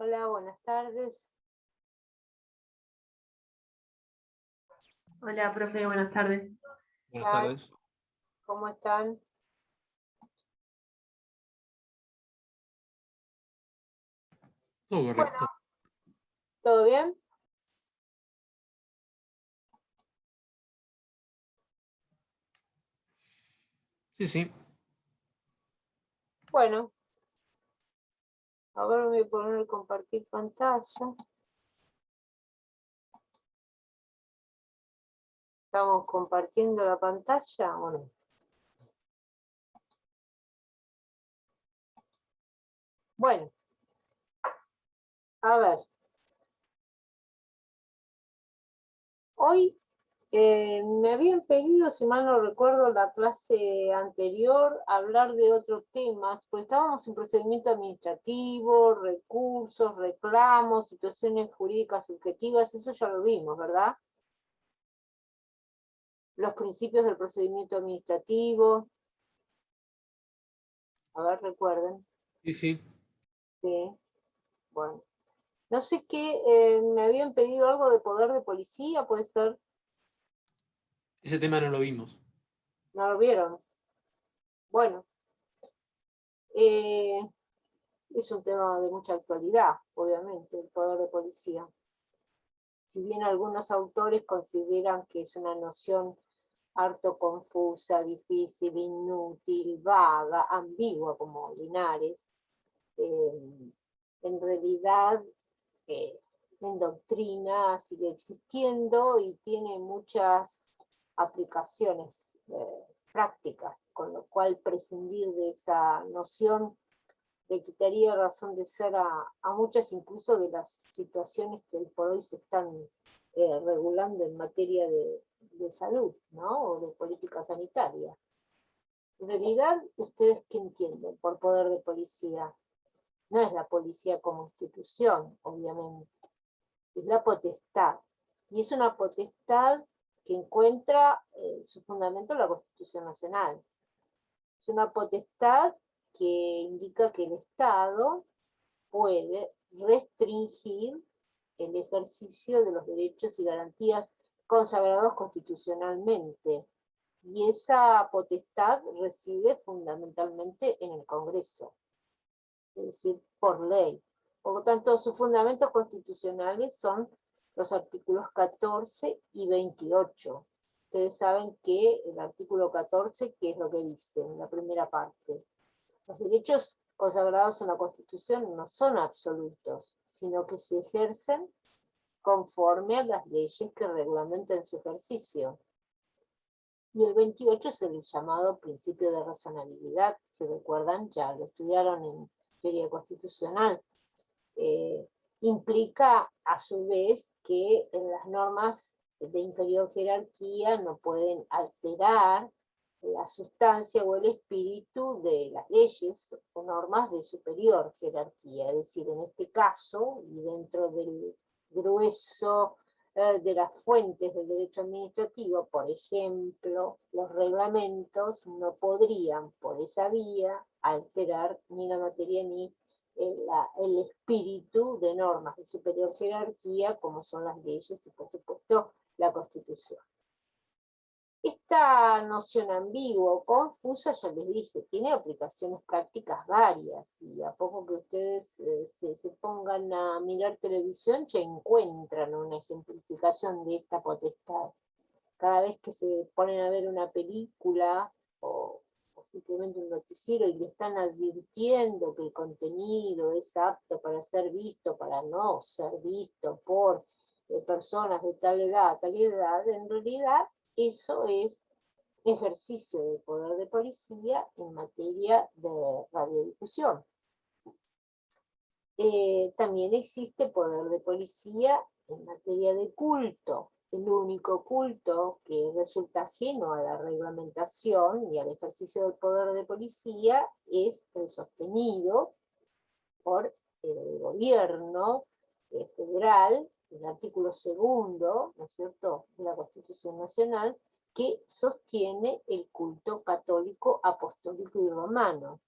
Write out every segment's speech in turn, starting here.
Hola, buenas tardes. Hola, profe, buenas tardes. Buenas tardes. ¿Cómo están? Todo correcto. ¿Todo bien? Sí. Bueno, ahora me voy a poner a compartir pantalla. ¿Estamos compartiendo la pantalla o no? Bueno, a ver. Hoy me habían pedido, si mal no recuerdo, la clase anterior, hablar de otros temas, porque estábamos en procedimiento administrativo, recursos, reclamos, situaciones jurídicas subjetivas, eso ya lo vimos, ¿verdad? Los principios del procedimiento administrativo. A ver, recuerden. Sí. Sí, bueno. No sé qué, me habían pedido algo de poder de policía, puede ser. Ese tema no lo vimos. ¿No lo vieron? Bueno, es un tema de mucha actualidad, obviamente, el poder de policía. Si bien algunos autores consideran que es una noción harto confusa, difícil, inútil, vaga, ambigua, como Linares, en realidad en doctrina sigue existiendo y tiene muchas aplicaciones prácticas, con lo cual prescindir de esa noción le quitaría razón de ser a muchas incluso de las situaciones que hoy por hoy se están regulando en materia de salud, ¿no? O de política sanitaria. En realidad, ¿ustedes qué entienden por poder de policía? No es la policía como institución, obviamente, es la potestad. Y es una potestad que encuentra su fundamento en la Constitución Nacional. Es una potestad que indica que el Estado puede restringir el ejercicio de los derechos y garantías consagrados constitucionalmente. Y esa potestad reside fundamentalmente en el Congreso, es decir, por ley. Por lo tanto, sus fundamentos constitucionales son los artículos 14 y 28. Ustedes saben que el artículo 14, ¿qué es lo que dice en la primera parte? Los derechos consagrados en la Constitución no son absolutos, sino que se ejercen conforme a las leyes que reglamentan su ejercicio. Y el 28 es el llamado principio de razonabilidad, ¿se recuerdan? Ya lo estudiaron en teoría constitucional. Implica a su vez que las normas de inferior jerarquía no pueden alterar la sustancia o el espíritu de las leyes o normas de superior jerarquía, es decir, en este caso, y dentro del grueso de las fuentes del derecho administrativo, por ejemplo, los reglamentos no podrían por esa vía alterar ni la materia ni el espíritu de normas de superior jerarquía, como son las leyes y por supuesto la Constitución. Esta noción ambigua o confusa, ya les dije, tiene aplicaciones prácticas varias, y a poco que ustedes se pongan a mirar televisión ya encuentran una ejemplificación de esta potestad. Cada vez que se ponen a ver una película o simplemente un noticiero y le están advirtiendo que el contenido es apto para ser visto, para no ser visto por personas de tal edad, en realidad eso es ejercicio del poder de policía en materia de radiodifusión. También existe poder de policía en materia de culto. El único culto que resulta ajeno a la reglamentación y al ejercicio del poder de policía es el sostenido por el gobierno federal, el artículo 2, ¿no es cierto?, de la Constitución Nacional, que sostiene el culto católico, apostólico y romano.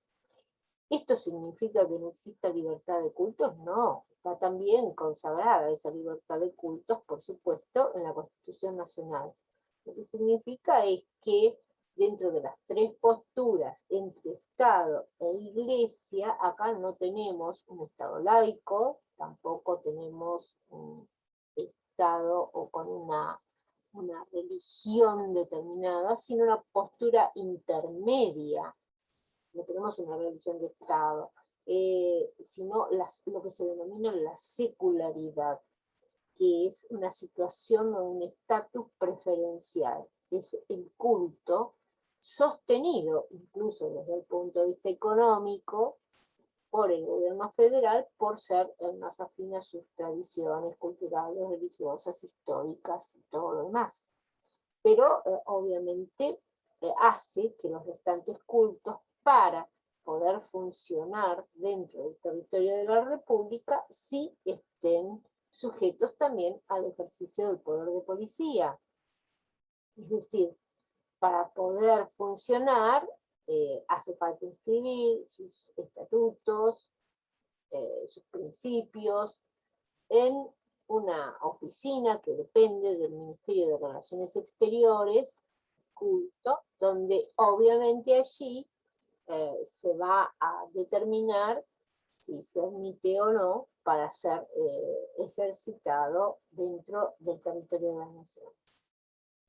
¿Esto significa que no exista libertad de cultos? No, está también consagrada esa libertad de cultos, por supuesto, en la Constitución Nacional. Lo que significa es que dentro de las tres posturas entre Estado e Iglesia, acá no tenemos un Estado laico, tampoco tenemos un Estado o con una religión determinada, sino una postura intermedia. No tenemos una religión de Estado, sino lo que se denomina la secularidad, que es una situación o un estatus preferencial. Es el culto sostenido, incluso desde el punto de vista económico, por el gobierno federal, por ser el más afín a sus tradiciones culturales, religiosas, históricas y todo lo demás. Pero obviamente hace que los restantes cultos, para poder funcionar dentro del territorio de la República, sí estén sujetos también al ejercicio del poder de policía. Es decir, para poder funcionar hace falta inscribir sus estatutos, sus principios, en una oficina que depende del Ministerio de Relaciones Exteriores, culto, donde obviamente allí se va a determinar si se admite o no para ser ejercitado dentro del territorio de la nación.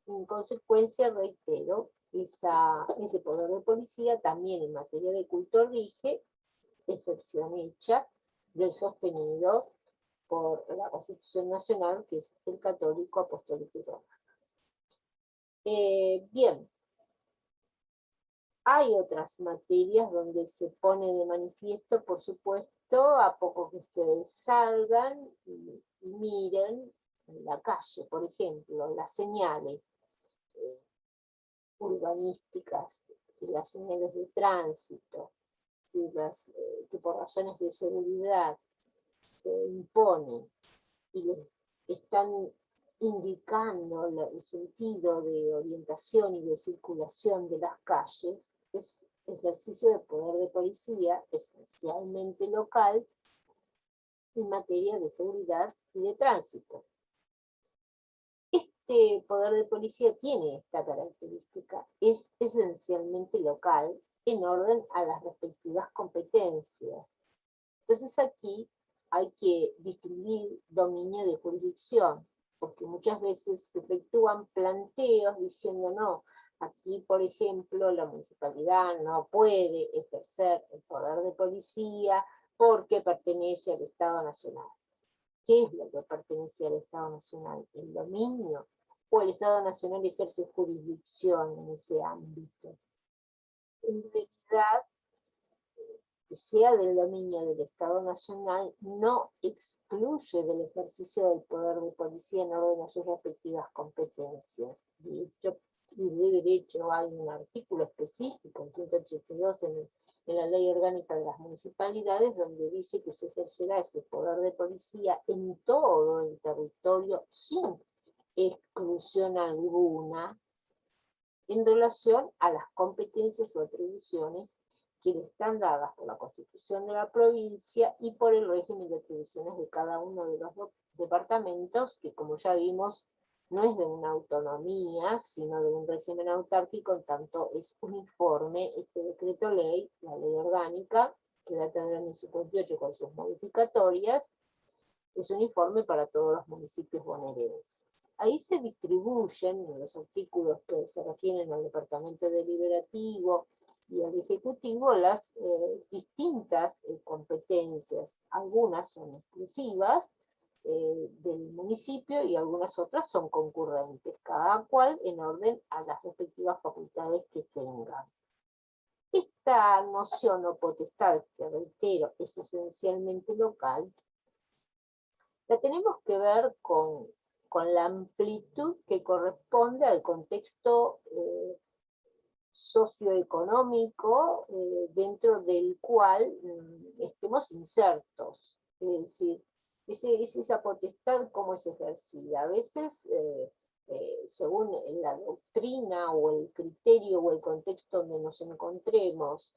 En consecuencia, reitero, ese poder de policía también en materia de culto rige, excepción hecha del sostenido por la Constitución Nacional, que es el católico, apostólico y romano. Bien, hay otras materias donde se pone de manifiesto, por supuesto, a poco que ustedes salgan y miren en la calle, por ejemplo, las señales urbanísticas y las señales de tránsito, que por razones de seguridad se imponen y les están indicando el sentido de orientación y de circulación de las calles, es ejercicio de poder de policía esencialmente local en materia de seguridad y de tránsito. Este poder de policía tiene esta característica, es esencialmente local en orden a las respectivas competencias. Entonces aquí hay que distinguir dominio de jurisdicción, porque muchas veces se efectúan planteos diciendo no, aquí por ejemplo la municipalidad no puede ejercer el poder de policía porque pertenece al Estado Nacional. ¿Qué es lo que pertenece al Estado Nacional? ¿El dominio? ¿O el Estado Nacional ejerce jurisdicción en ese ámbito? En realidad, que sea del dominio del Estado Nacional no excluye del ejercicio del poder de policía en orden a sus respectivas competencias. De hecho, y de derecho hay un artículo específico, en 182, en la Ley Orgánica de las Municipalidades, donde dice que se ejercerá ese poder de policía en todo el territorio sin exclusión alguna en relación a las competencias o atribuciones que le están dadas por la Constitución de la provincia y por el régimen de atribuciones de cada uno de los departamentos, que como ya vimos, no es de una autonomía, sino de un régimen autárquico, en tanto es uniforme este decreto ley, la ley orgánica, que data del año 58 con sus modificatorias, es uniforme para todos los municipios bonaerenses. Ahí se distribuyen en los artículos que se refieren al departamento deliberativo y al ejecutivo las distintas competencias. Algunas son exclusivas del municipio y algunas otras son concurrentes, cada cual en orden a las respectivas facultades que tengan. Esta noción o potestad, que reitero, es esencialmente local, la tenemos que ver con la amplitud que corresponde al contexto socioeconómico dentro del cual estemos insertos. Es decir, es esa potestad cómo es ejercida. A veces según la doctrina o el criterio o el contexto donde nos encontremos,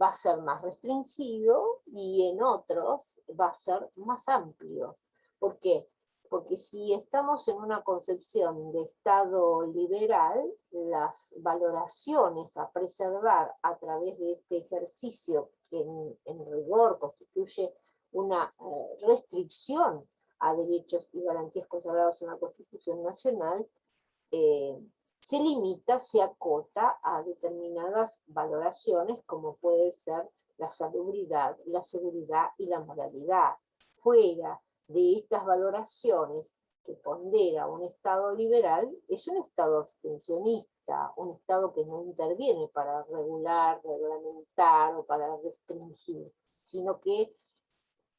va a ser más restringido y en otros va a ser más amplio. ¿Por qué? Porque si estamos en una concepción de Estado liberal, las valoraciones a preservar a través de este ejercicio que en rigor constituye una restricción a derechos y garantías consagrados en la Constitución Nacional, se limita, se acota a determinadas valoraciones como puede ser la salubridad, la seguridad y la moralidad. Fuera de estas valoraciones que pondera un Estado liberal, es un Estado abstencionista, un Estado que no interviene para regular, reglamentar o para restringir, sino que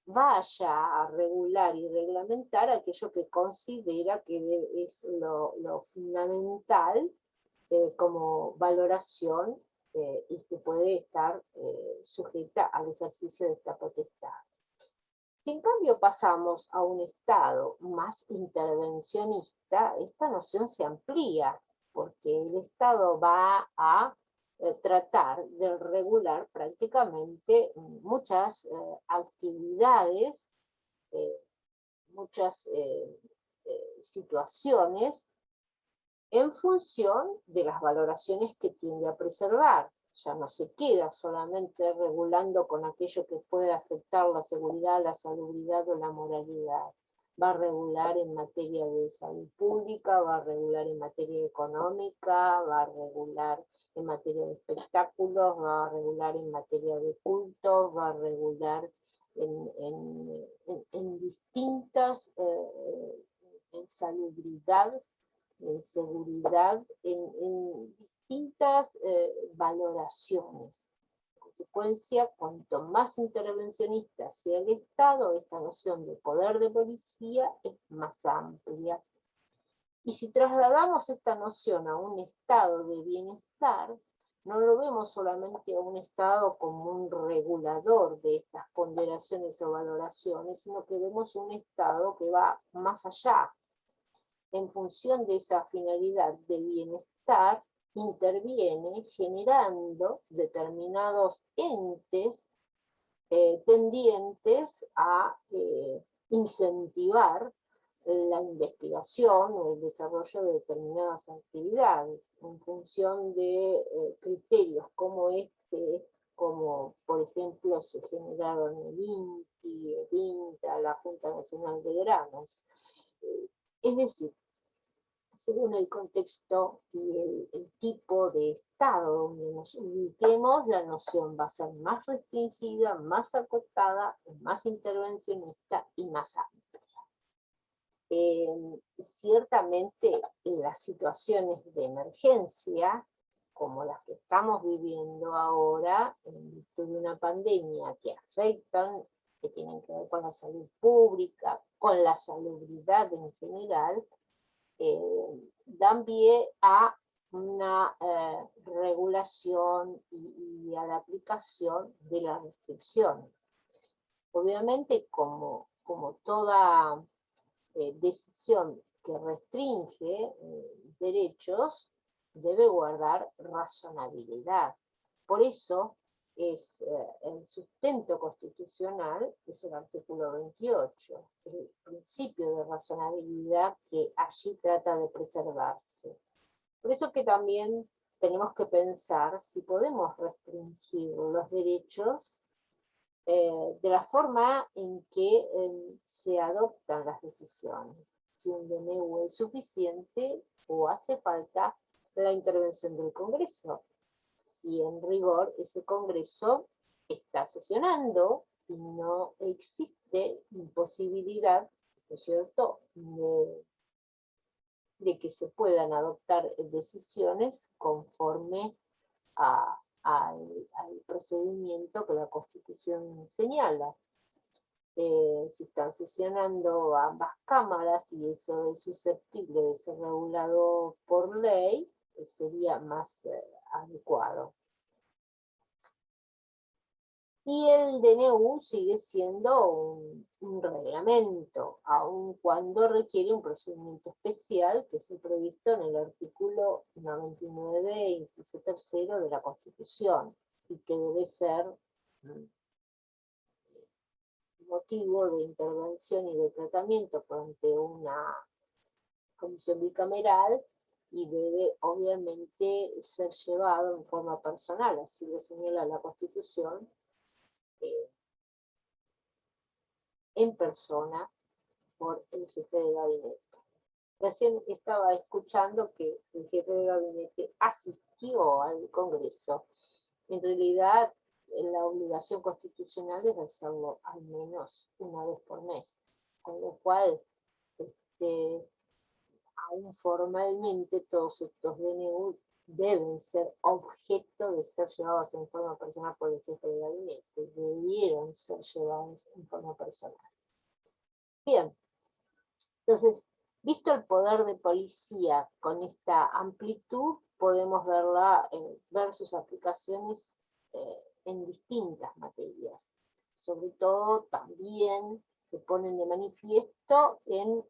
vaya a regular y reglamentar aquello que considera que es lo fundamental como valoración y que puede estar sujeta al ejercicio de esta potestad. Si en cambio pasamos a un Estado más intervencionista, esta noción se amplía, porque el Estado va a tratar de regular prácticamente muchas actividades, muchas situaciones en función de las valoraciones que tiende a preservar. Ya no se queda solamente regulando con aquello que puede afectar la seguridad, la salubridad o la moralidad. Va a regular en materia de salud pública, va a regular en materia económica, va a regular en materia de espectáculos, va a regular en materia de cultos, va a regular en distintas, en salubridad, en seguridad, en distintas valoraciones. En consecuencia, cuanto más intervencionista sea el Estado, esta noción de poder de policía es más amplia. Y si trasladamos esta noción a un estado de bienestar, no lo vemos solamente a un Estado como un regulador de estas ponderaciones o valoraciones, sino que vemos un Estado que va más allá. En función de esa finalidad de bienestar, interviene generando determinados entes tendientes a incentivar la investigación o el desarrollo de determinadas actividades en función de criterios como este, como por ejemplo se generaron el INTI, el INTA, la Junta Nacional de Granos. Es decir, según el contexto y el tipo de Estado donde nos ubiquemos, la noción va a ser más restringida, más acotada, más intervencionista y más amplia. Ciertamente en las situaciones de emergencia, como las que estamos viviendo ahora, en virtud de una pandemia que afectan, que tienen que ver con la salud pública, con la salubridad en general, dan pie a una regulación y a la aplicación de las restricciones. Obviamente, como toda decisión que restringe derechos, debe guardar razonabilidad. Por eso es el sustento constitucional, es el artículo 28, el principio de razonabilidad que allí trata de preservarse. Por eso que también tenemos que pensar si podemos restringir los derechos de la forma en que se adoptan las decisiones. Si un DNU es suficiente o hace falta la intervención del Congreso. Si en rigor ese Congreso está sesionando y no existe imposibilidad, ¿no es cierto?, de que se puedan adoptar decisiones conforme al procedimiento que la Constitución señala. Si están sesionando ambas cámaras y eso es susceptible de ser regulado por ley, sería más adecuado. Y el DNU sigue siendo un reglamento, aun cuando requiere un procedimiento especial que es el previsto en el artículo 99, inciso tercero de la Constitución, y que debe ser motivo de intervención y de tratamiento ante una comisión bicameral y debe obviamente ser llevado en forma personal, así lo señala la Constitución, en persona por el jefe de gabinete. Recién estaba escuchando que el jefe de gabinete asistió al Congreso. En realidad, la obligación constitucional es hacerlo al menos una vez por mes, con lo cual, aún formalmente, todos estos DNU deben ser objeto de ser llevados en forma personal por el jefe de gabinete, debieron ser llevados en forma personal. Bien, entonces, visto el poder de policía con esta amplitud, podemos ver sus aplicaciones en distintas materias. Sobre todo, también se ponen de manifiesto en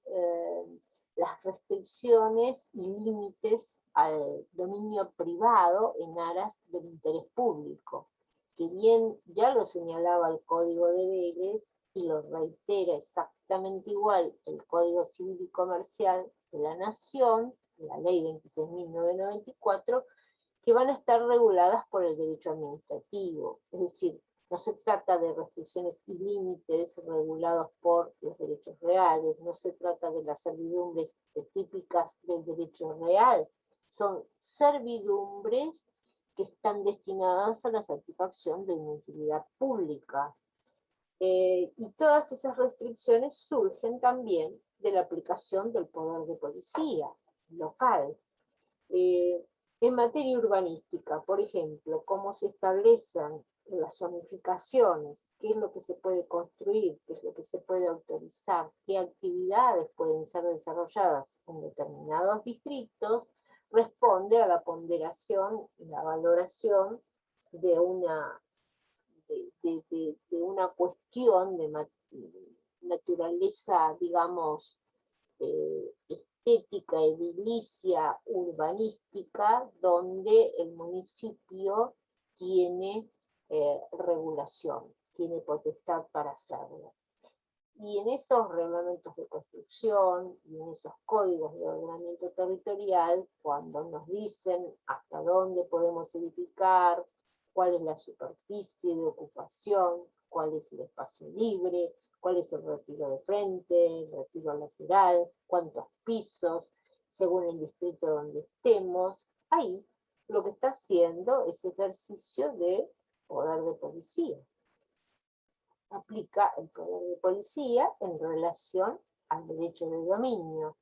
las restricciones y límites al dominio privado en aras del interés público, que bien ya lo señalaba el Código de Vélez y lo reitera exactamente igual el Código Civil y Comercial de la Nación, la Ley 26.994, que van a estar reguladas por el derecho administrativo. Es decir, no se trata de restricciones y límites regulados por los derechos reales, no se trata de las servidumbres típicas del derecho real, son servidumbres que están destinadas a la satisfacción de una utilidad pública. Y todas esas restricciones surgen también de la aplicación del poder de policía local. En materia urbanística, por ejemplo, cómo se establecen las zonificaciones, qué es lo que se puede construir, qué es lo que se puede autorizar, qué actividades pueden ser desarrolladas en determinados distritos, responde a la ponderación y la valoración de una cuestión de naturaleza, digamos, estética, edilicia, urbanística, donde el municipio tiene regulación, tiene potestad para hacerlo. Y en esos reglamentos de construcción y en esos códigos de ordenamiento territorial, cuando nos dicen hasta dónde podemos edificar, cuál es la superficie de ocupación, cuál es el espacio libre, cuál es el retiro de frente, el retiro lateral, cuántos pisos, según el distrito donde estemos, ahí lo que está haciendo es ejercicio de poder de policía. Aplica el poder de policía en relación al derecho de dominio.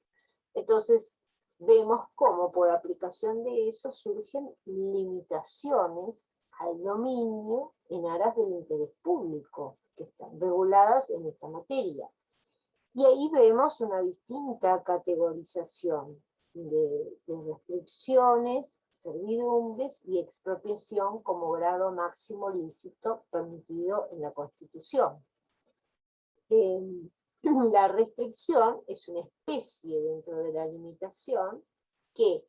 Entonces, vemos cómo por aplicación de eso surgen limitaciones al dominio en aras del interés público, que están reguladas en esta materia. Y ahí vemos una distinta categorización de restricciones, servidumbres y expropiación como grado máximo lícito permitido en la Constitución. La restricción es una especie dentro de la limitación que,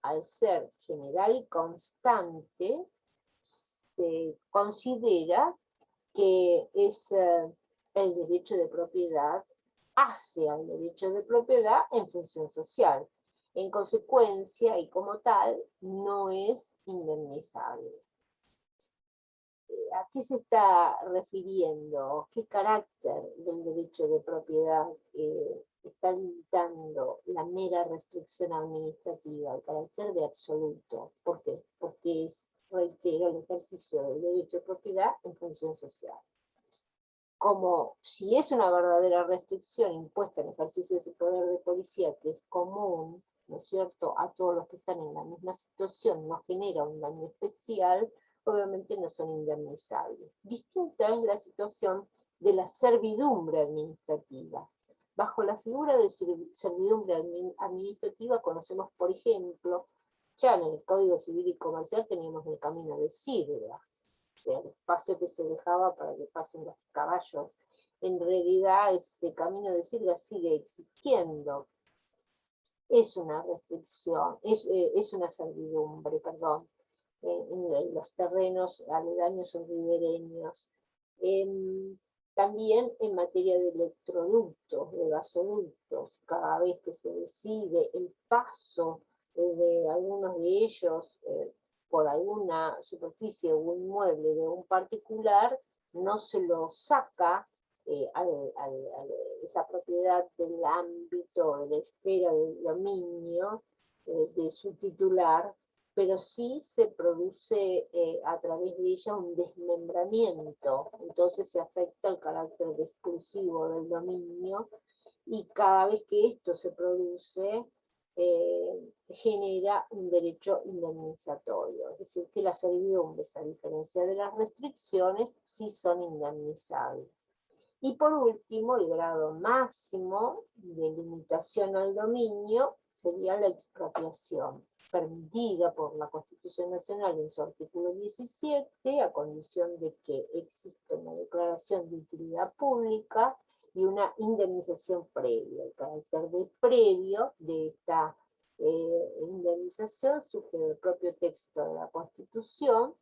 al ser general y constante, se considera que es el derecho de propiedad hace al derecho de propiedad en función social. En consecuencia, y como tal, no es indemnizable. ¿A qué se está refiriendo? ¿Qué carácter del derecho de propiedad está limitando la mera restricción administrativa, el carácter de absoluto? ¿Por qué? Porque es, reitero, el ejercicio del derecho de propiedad en función social. Como si es una verdadera restricción impuesta en el ejercicio de ese poder de policía, que es común, ¿no es cierto?, a todos los que están en la misma situación, no genera un daño especial, obviamente no son indemnizables. Distinta es la situación de la servidumbre administrativa. Bajo la figura de servidumbre administrativa conocemos, por ejemplo, ya en el Código Civil y Comercial teníamos el camino de sirva. sea, el espacio que se dejaba para que pasen los caballos. En realidad ese camino de sirga sigue existiendo. Es una restricción, es una servidumbre, perdón, en los terrenos aledaños o ribereños. También en materia de electroductos, de gasoductos, cada vez que se decide el paso de algunos de ellos por alguna superficie o inmueble de un particular, no se lo saca esa propiedad del ámbito, de la esfera del dominio de su titular, pero sí se produce a través de ella un desmembramiento, entonces se afecta el carácter exclusivo del dominio, y cada vez que esto se produce, genera un derecho indemnizatorio, es decir, que las servidumbres, a diferencia de las restricciones, sí son indemnizables. Y por último, el grado máximo de limitación al dominio sería la expropiación, permitida por la Constitución Nacional en su artículo 17, a condición de que exista una declaración de utilidad pública y una indemnización previa. El carácter de previo de esta indemnización surge del propio texto de la Constitución,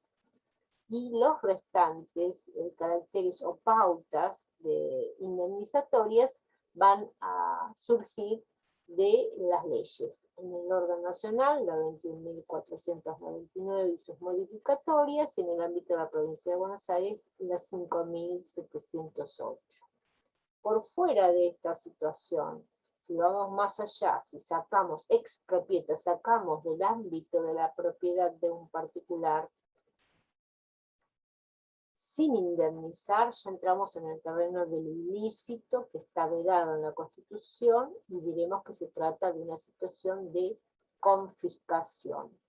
y los restantes caracteres o pautas indemnizatorias van a surgir de las leyes. En el orden nacional, la 21.499 y sus modificatorias, y en el ámbito de la provincia de Buenos Aires, la 5.708. Por fuera de esta situación, si vamos más allá, si sacamos expropiato, sacamos del ámbito de la propiedad de un particular, sin indemnizar, ya entramos en el terreno del ilícito que está vedado en la Constitución, y diremos que se trata de una situación de confiscación.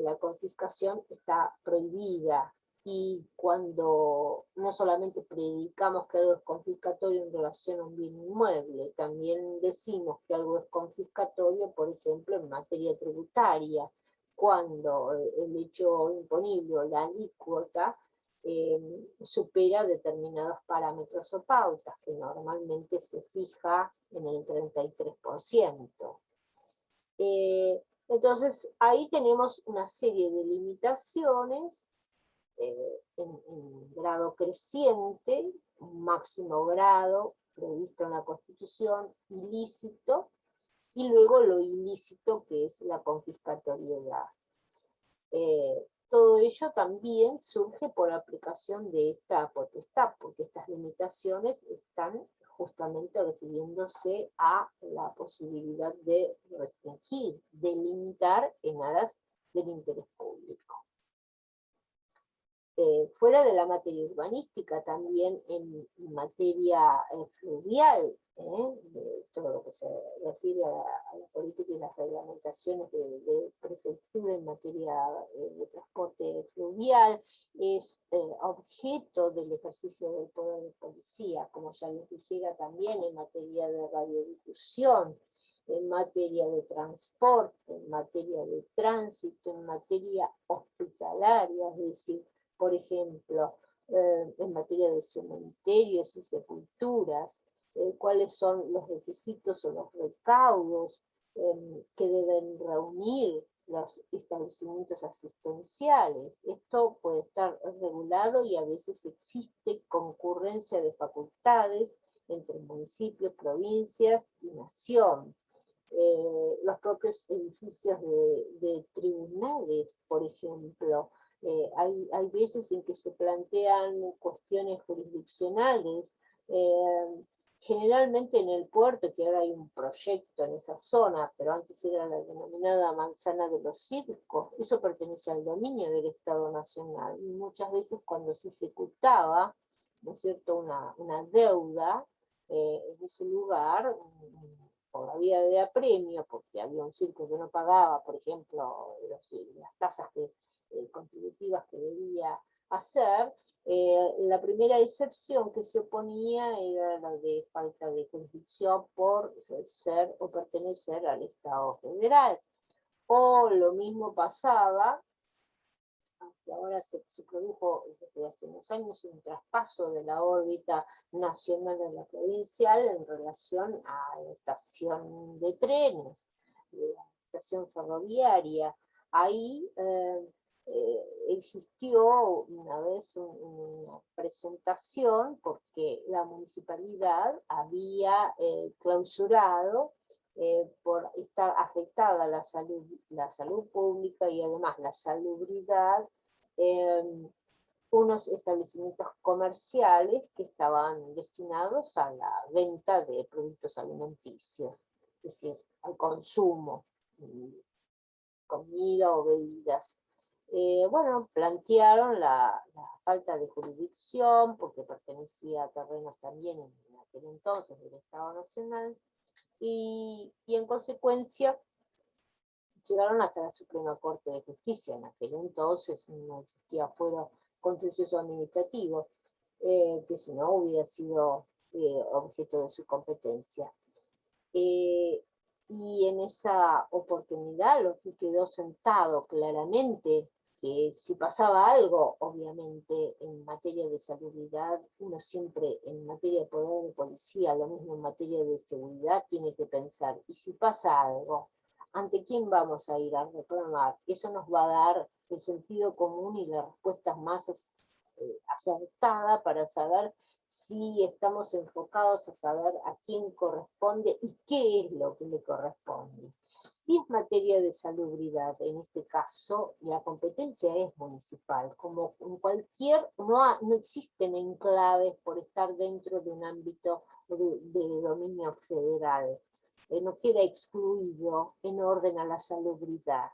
La confiscación está prohibida, y cuando no solamente predicamos que algo es confiscatorio en relación a un bien inmueble, también decimos que algo es confiscatorio, por ejemplo, en materia tributaria, cuando el hecho imponible o la alícuota supera determinados parámetros o pautas, que normalmente se fija en el 33%. Entonces, ahí tenemos una serie de limitaciones en grado creciente, un máximo grado previsto en la Constitución, ilícito, y luego lo ilícito, que es la confiscatoriedad. Todo ello también surge por aplicación de esta potestad, porque estas limitaciones están justamente refiriéndose a la posibilidad de restringir, de limitar en aras del interés público. Fuera de la materia urbanística, también en materia fluvial, de todo lo que se refiere a la política y las reglamentaciones de prefectura en materia de transporte fluvial, es objeto del ejercicio del poder de policía, como ya les dijera, también en materia de radiodifusión, en materia de transporte, en materia de tránsito, en materia hospitalaria, es decir, por ejemplo, en materia de cementerios y sepulturas, cuáles son los requisitos o los recaudos que deben reunir los establecimientos asistenciales. Esto puede estar regulado, y a veces existe concurrencia de facultades entre municipios, provincias y nación. Los propios edificios de tribunales, por ejemplo, hay veces en que se plantean cuestiones jurisdiccionales, generalmente en el puerto, que ahora hay un proyecto en esa zona, pero antes era la denominada manzana de los circos. Eso pertenece al dominio del Estado Nacional, y muchas veces cuando se ejecutaba, ¿no es cierto?, una deuda en ese lugar, por la vía de apremio, porque había un circo que no pagaba, por ejemplo, las tasas contributivas que debía hacer, la primera excepción que se oponía era la de falta de jurisdicción por ser o pertenecer al Estado federal. O lo mismo pasaba aunque ahora se produjo desde hace unos años un traspaso de la órbita nacional a la provincial en relación a la estación de trenes, la estación ferroviaria. Ahí existió una vez una presentación porque la municipalidad había clausurado por estar afectada la salud pública y además la salubridad, unos establecimientos comerciales que estaban destinados a la venta de productos alimenticios, es decir, al consumo, comida o bebidas. Bueno, plantearon la falta de jurisdicción porque pertenecía a terrenos también en aquel entonces del Estado Nacional, y en consecuencia llegaron hasta la Suprema Corte de Justicia. En aquel entonces no existía fuero contencioso administrativo, que si no hubiera sido objeto de su competencia. Y en esa oportunidad lo que quedó sentado claramente que si pasaba algo, obviamente en materia de salubridad, uno siempre en materia de poder de policía, lo mismo en materia de seguridad, tiene que pensar, y si pasa algo, ¿ante quién vamos a ir a reclamar? Eso nos va a dar el sentido común y la respuesta más acertada para saber si estamos enfocados a saber a quién corresponde y qué es lo que le corresponde. Si es materia de salubridad, en este caso, la competencia es municipal. Como en cualquier, no existen enclaves por estar dentro de un ámbito de dominio federal. No queda excluido en orden a la salubridad.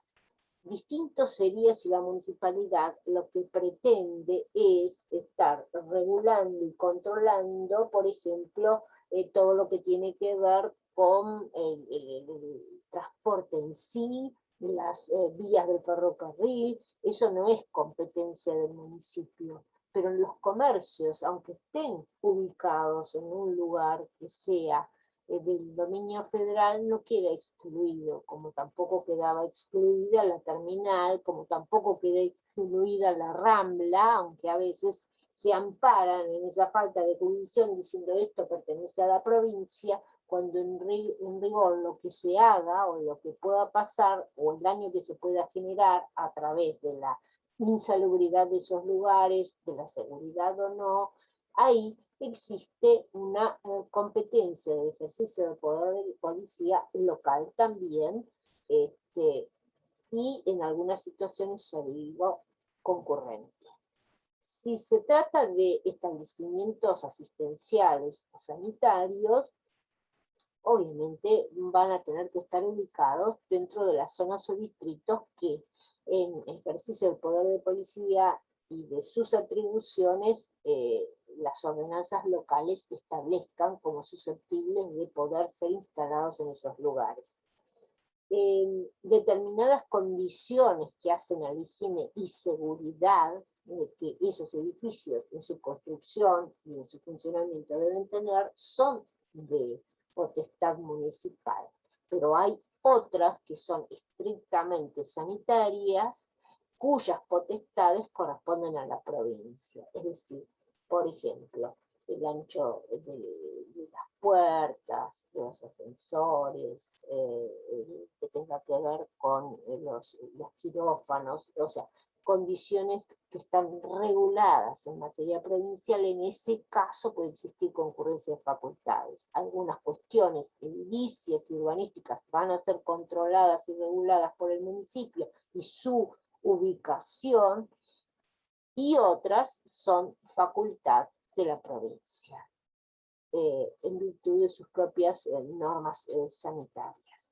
Distinto sería si la municipalidad lo que pretende es estar regulando y controlando, por ejemplo, todo lo que tiene que ver con el transporte en sí, las vías del ferrocarril. Eso no es competencia del municipio, pero en los comercios, aunque estén ubicados en un lugar que sea del dominio federal, no queda excluido, como tampoco quedaba excluida la terminal, como tampoco queda excluida la Rambla, aunque a veces se amparan en esa falta de jurisdicción diciendo esto pertenece a la provincia, cuando en rigor lo que se haga o lo que pueda pasar o el daño que se pueda generar a través de la insalubridad de esos lugares, de la seguridad o no, ahí existe una competencia de ejercicio de poder de policía local también, y en algunas situaciones, ya digo, concurrente. Si se trata de establecimientos asistenciales o sanitarios, obviamente van a tener que estar ubicados dentro de las zonas o distritos que en ejercicio del poder de policía y de sus atribuciones, las ordenanzas locales establezcan como susceptibles de poder ser instalados en esos lugares. Determinadas condiciones que hacen a la higiene y seguridad que esos edificios en su construcción y en su funcionamiento deben tener son de potestad municipal, pero hay otras que son estrictamente sanitarias, cuyas potestades corresponden a la provincia. Es decir, por ejemplo, el ancho de las puertas, de los ascensores, que tenga que ver con los quirófanos, o sea, condiciones que están reguladas en materia provincial. En ese caso puede existir concurrencia de facultades. Algunas cuestiones edilicias y urbanísticas van a ser controladas y reguladas por el municipio y su ubicación, y otras son facultad de la provincia, en virtud de sus propias normas sanitarias.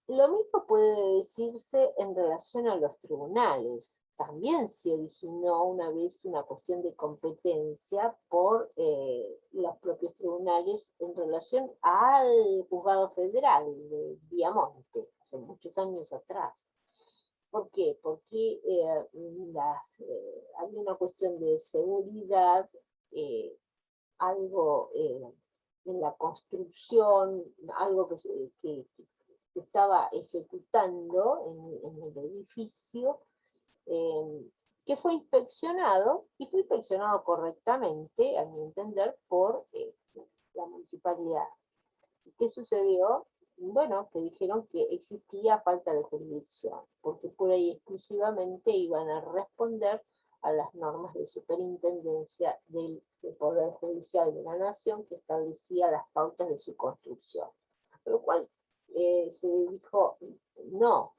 Lo mismo puede decirse en relación a los tribunales. También se originó una vez una cuestión de competencia por los propios tribunales en relación al juzgado federal de Viamonte, hace muchos años atrás. ¿Por qué? Porque hay una cuestión de seguridad, algo en la construcción, algo que se estaba ejecutando en el edificio, que fue inspeccionado, y fue inspeccionado correctamente, a mi entender, por la municipalidad. ¿Qué sucedió? Bueno, que dijeron que existía falta de jurisdicción, porque pura y exclusivamente iban a responder a las normas de superintendencia del Poder Judicial de la Nación, que establecía las pautas de su construcción. Por lo cual se dijo, no,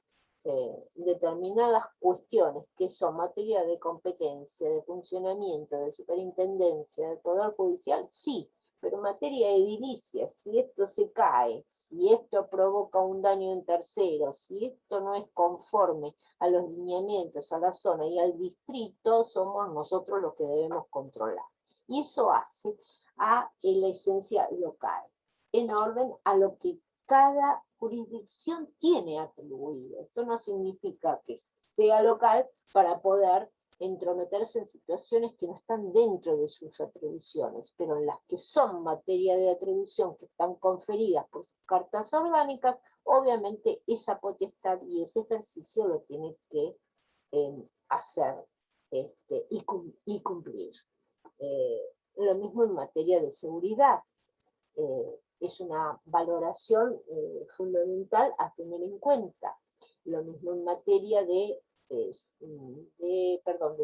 determinadas cuestiones que son materia de competencia, de funcionamiento, de superintendencia, del Poder Judicial, sí, pero en materia edilicia, si esto se cae, si esto provoca un daño en terceros, si esto no es conforme a los lineamientos, a la zona y al distrito, somos nosotros los que debemos controlar. Y eso hace a la esencia local, en orden a lo que cada jurisdicción tiene atribuido. Esto no significa que sea local para poder entrometerse en situaciones que no están dentro de sus atribuciones, pero en las que son materia de atribución, que están conferidas por sus cartas orgánicas, obviamente esa potestad y ese ejercicio lo tiene que hacer y cumplir. Lo mismo en materia de seguridad. Es una valoración fundamental a tener en cuenta. Lo mismo en materia de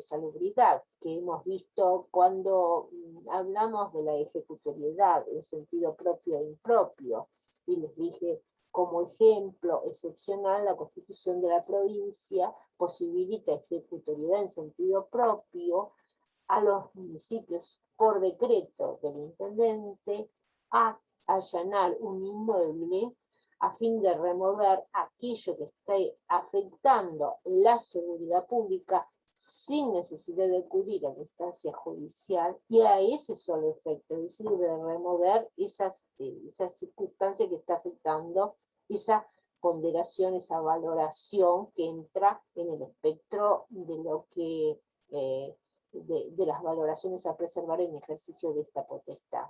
salubridad, que hemos visto cuando hablamos de la ejecutoriedad en sentido propio e impropio, y les dije como ejemplo excepcional la Constitución de la provincia posibilita ejecutoriedad en sentido propio a los municipios por decreto del intendente a allanar un inmueble a fin de remover aquello que esté afectando la seguridad pública sin necesidad de acudir a la instancia judicial y a ese solo efecto, es decir, de remover esas circunstancias que está afectando esa ponderación, esa valoración que entra en el espectro de lo que de las valoraciones a preservar en ejercicio de esta potestad.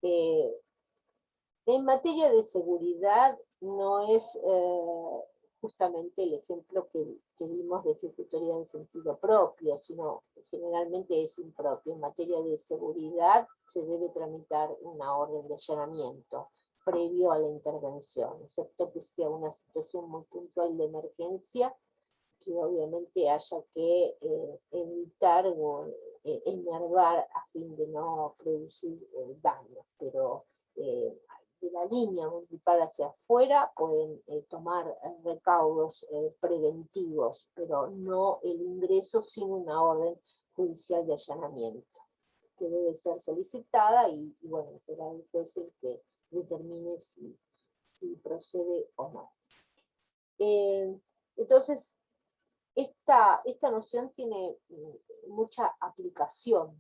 En materia de seguridad no es justamente el ejemplo que vimos de ejecutoria en sentido propio, sino generalmente es impropio. En materia de seguridad se debe tramitar una orden de allanamiento previo a la intervención, excepto que sea una situación muy puntual de emergencia, que obviamente haya que evitar o enervar a fin de no producir daños, pero de la línea municipal hacia afuera pueden tomar recaudos preventivos, pero no el ingreso sin una orden judicial de allanamiento, que debe ser solicitada y bueno, será el juez el que determine si procede o no. Entonces, esta noción tiene mucha aplicación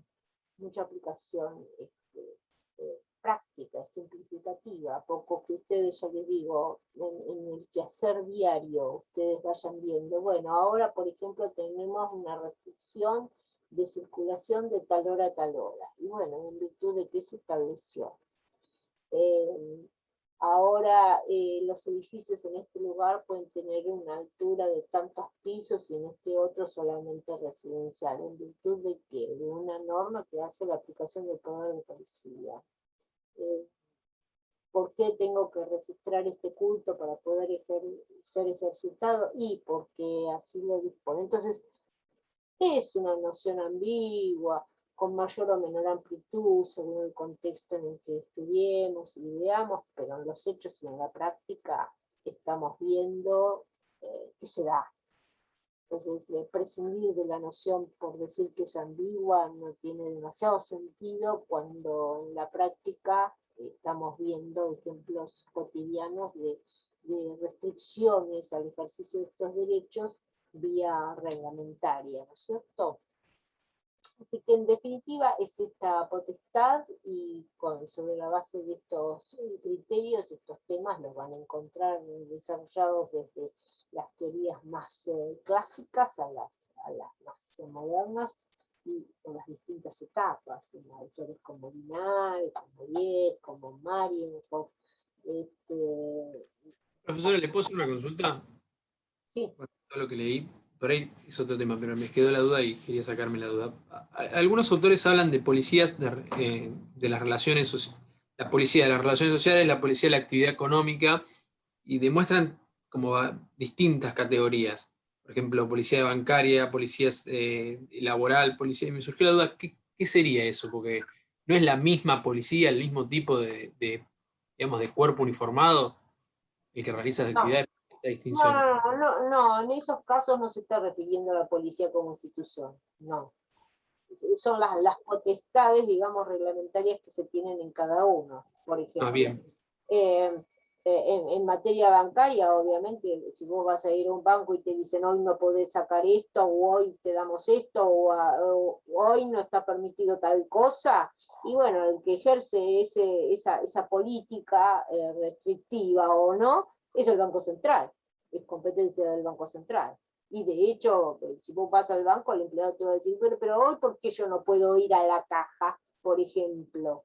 práctica, ejemplificativa, poco que ustedes, ya les digo, en el quehacer diario, ustedes vayan viendo, bueno, ahora por ejemplo tenemos una restricción de circulación de tal hora a tal hora, y bueno, en virtud de qué se estableció. Ahora los edificios en este lugar pueden tener una altura de tantos pisos y en este otro solamente residencial, en virtud de que de una norma que hace la aplicación del poder de policía. ¿Por qué tengo que registrar este culto para poder ser ejercitado? Y porque así lo dispone. Entonces, es una noción ambigua, con mayor o menor amplitud, según el contexto en el que estudiemos y veamos, pero en los hechos y en la práctica estamos viendo que se da. Entonces, prescindir de la noción por decir que es ambigua no tiene demasiado sentido cuando en la práctica estamos viendo ejemplos cotidianos de restricciones al ejercicio de estos derechos vía reglamentaria, ¿no es cierto? Así que en definitiva es esta potestad y sobre la base de estos criterios, estos temas los van a encontrar desarrollados desde las teorías más clásicas a las más modernas y en las distintas etapas, en autores como Linares, como Diez, como Marienhof, Profesora, ¿le puedo hacer una consulta? Sí. Todo lo que leí, por ahí es otro tema, pero me quedó la duda y quería sacarme la duda. Algunos autores hablan de policías de las relaciones sociales, la policía de las relaciones sociales, la policía de la actividad económica, y demuestran como distintas categorías. Por ejemplo, policía bancaria, policía laboral, policía. Y me surgió la duda, ¿qué sería eso? Porque no es la misma policía, el mismo tipo digamos, de cuerpo uniformado el que realiza las No, actividades, esta no, distinción. no, no, no, no, en esos casos no se está refiriendo a la policía como institución, no. Son las potestades, digamos, reglamentarias que se tienen en cada uno, por Más ejemplo. bien, Eh, en materia bancaria, obviamente, si vos vas a ir a un banco y te dicen hoy no podés sacar esto, o hoy te damos esto, o hoy no está permitido tal cosa, y bueno, el que ejerce esa política restrictiva o no, es el Banco Central, es competencia del Banco Central. Y de hecho, si vos vas al banco, el empleado te va a decir, pero hoy, ¿por qué yo no puedo ir a la caja, por ejemplo?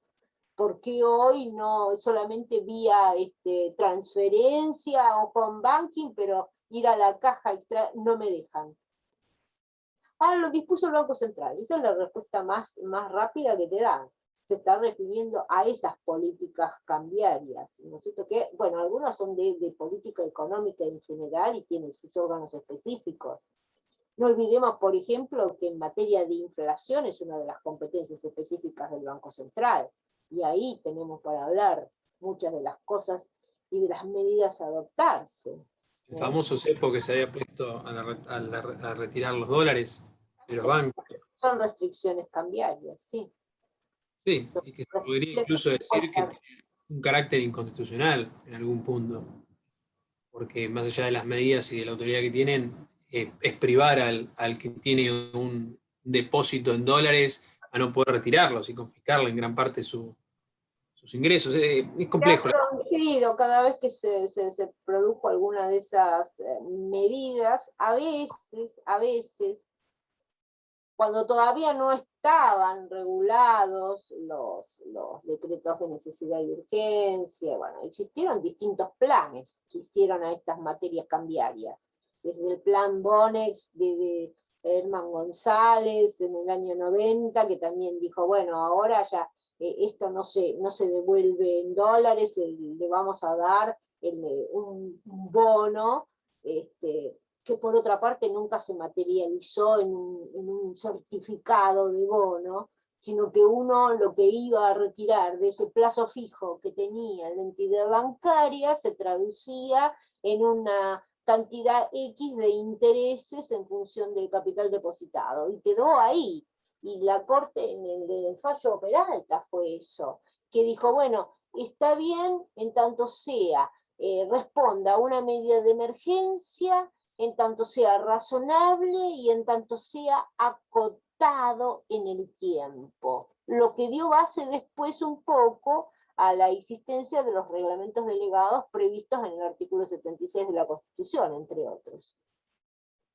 ¿Por qué hoy no solamente vía transferencia o home banking, pero ir a la caja no me dejan? Ah, lo dispuso el Banco Central. Esa es la respuesta más rápida que te dan. Se está refiriendo a esas políticas cambiarias, ¿no es cierto? Que, bueno, algunas son de política económica en general y tienen sus órganos específicos. No olvidemos, por ejemplo, que en materia de inflación es una de las competencias específicas del Banco Central. Y ahí tenemos para hablar muchas de las cosas y de las medidas a adoptarse. el famoso cepo que se había puesto a retirar los dólares de los bancos. Son restricciones cambiarias, sí. Sí, Son y que se podría restricciones incluso decir que impuestas. tiene un carácter inconstitucional en algún punto, porque más allá de las medidas y de la autoridad que tienen, es privar al que tiene un depósito en dólares a no poder retirarlos y confiscarle en gran parte sus ingresos. Es Se ha complejo. producido cada vez que se produjo alguna de esas medidas, a veces, cuando todavía no estaban regulados los decretos de necesidad y urgencia, bueno, existieron distintos planes que hicieron a estas materias cambiarias, desde el plan Bonex de Herman González en el año 90, que también dijo, bueno, ahora ya esto no se devuelve en dólares, le vamos a dar un bono, que por otra parte nunca se materializó en un certificado de bono, sino que uno lo que iba a retirar de ese plazo fijo que tenía la entidad bancaria se traducía en una cantidad X de intereses en función del capital depositado, y quedó ahí. Y la Corte, en el fallo Peralta fue eso, que dijo, bueno, está bien en tanto sea, responda a una medida de emergencia, en tanto sea razonable y en tanto sea acotado en el tiempo. Lo que dio base después un poco a la existencia de los reglamentos delegados previstos en el artículo 76 de la Constitución, entre otros,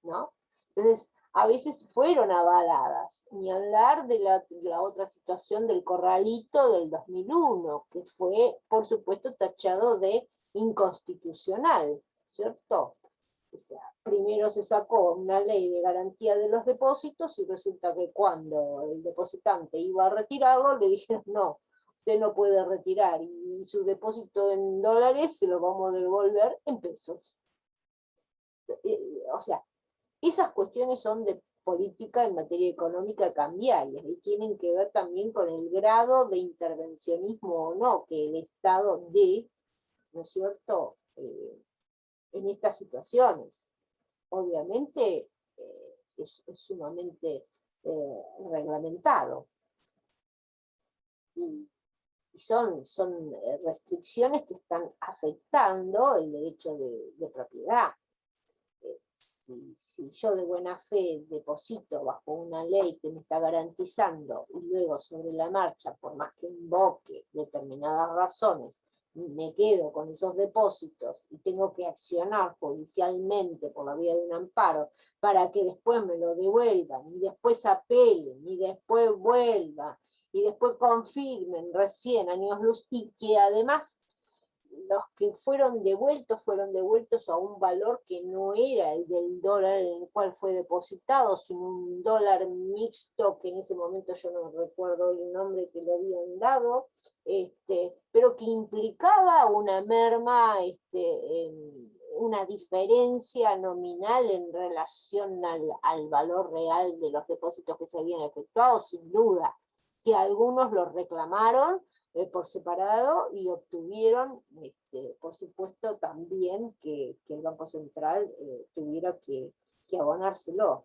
¿no? Entonces, a veces fueron avaladas, ni hablar de la otra situación del corralito del 2001, que fue, por supuesto, tachado de inconstitucional, ¿cierto? O sea, primero se sacó una ley de garantía de los depósitos y resulta que cuando el depositante iba a retirarlo, le dijeron, no, usted no puede retirar y su depósito en dólares se lo vamos a devolver en pesos. O sea, esas cuestiones son de política en materia económica cambiarias y tienen que ver también con el grado de intervencionismo o no que el Estado dé, ¿no es cierto?, en estas situaciones. Obviamente es sumamente reglamentado. Y son restricciones que están afectando el derecho de propiedad. Si yo de buena fe deposito bajo una ley que me está garantizando y luego sobre la marcha, por más que invoque determinadas razones, me quedo con esos depósitos y tengo que accionar judicialmente por la vía de un amparo para que después me lo devuelvan y después apelen y después vuelvan y después confirmen recién años luz y que además los que fueron devueltos a un valor que no era el del dólar en el cual fue depositado, sino un dólar mixto, que en ese momento yo no recuerdo el nombre que le habían dado, pero que implicaba una merma, una diferencia nominal en relación al valor real de los depósitos que se habían efectuado, sin duda, que algunos los reclamaron por separado y obtuvieron, por supuesto, también que el Banco Central tuviera que abonárselo.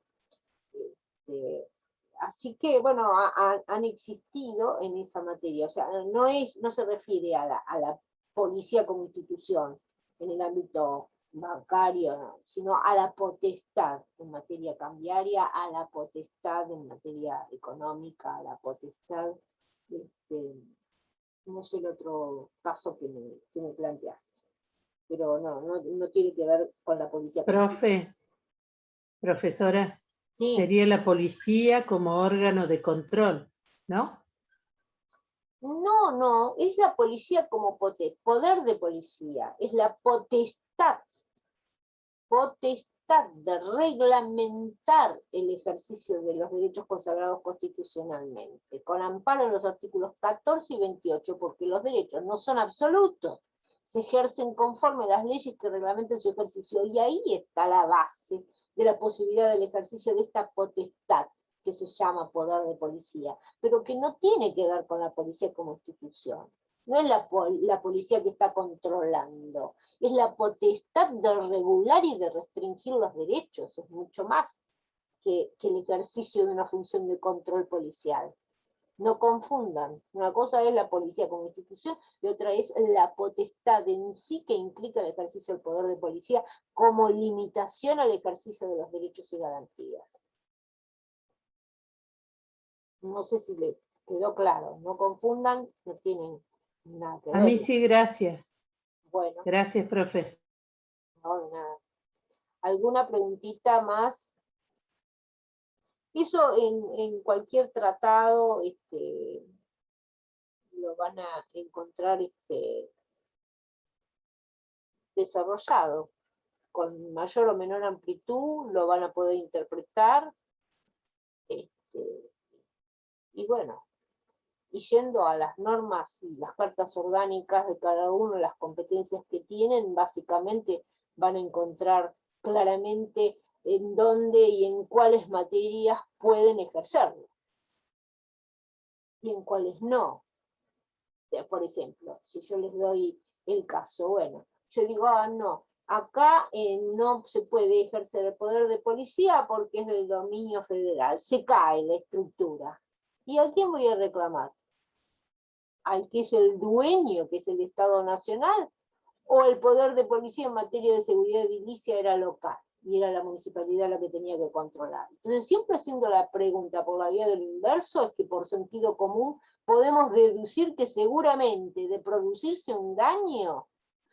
Así que, bueno, han existido en esa materia. O sea, no se refiere a la policía como institución en el ámbito bancario, no, sino a la potestad en materia cambiaria, a la potestad en materia económica, a la potestad, no sé el otro caso que me planteaste, pero no tiene que ver con la policía. Profesora, Sí. Sería la policía como órgano de control, ¿no? No, es la policía como poder de policía, es la potestad de reglamentar el ejercicio de los derechos consagrados constitucionalmente, con amparo en los artículos 14 y 28, porque los derechos no son absolutos, se ejercen conforme a las leyes que reglamentan su ejercicio, y ahí está la base de la posibilidad del ejercicio de esta potestad, que se llama poder de policía, pero que no tiene que ver con la policía como institución. No es la policía que está controlando, es la potestad de regular y de restringir los derechos, es mucho más que el ejercicio de una función de control policial. No confundan, una cosa es la policía como institución y otra es la potestad en sí que implica el ejercicio del poder de policía como limitación al ejercicio de los derechos y garantías. No sé si les quedó claro, no confundan, no tienen nada que ver. A mí sí, gracias. Bueno. Gracias, profe. No, de nada. ¿Alguna preguntita más? Eso en cualquier tratado lo van a encontrar desarrollado. Con mayor o menor amplitud lo van a poder interpretar. Y bueno, y yendo a las normas y las cartas orgánicas de cada uno, las competencias que tienen, básicamente van a encontrar claramente en dónde y en cuáles materias pueden ejercerlo y en cuáles no. Por ejemplo, si yo les doy el caso, bueno, yo digo, no, acá no se puede ejercer el poder de policía porque es del dominio federal, se cae la estructura. ¿Y a quién voy a reclamar? ¿Al que es el dueño, que es el Estado Nacional? ¿O el poder de policía en materia de seguridad edilicia era local y era la municipalidad la que tenía que controlar? Entonces, siempre haciendo la pregunta por la vía del inverso, es que por sentido común podemos deducir que seguramente de producirse un daño,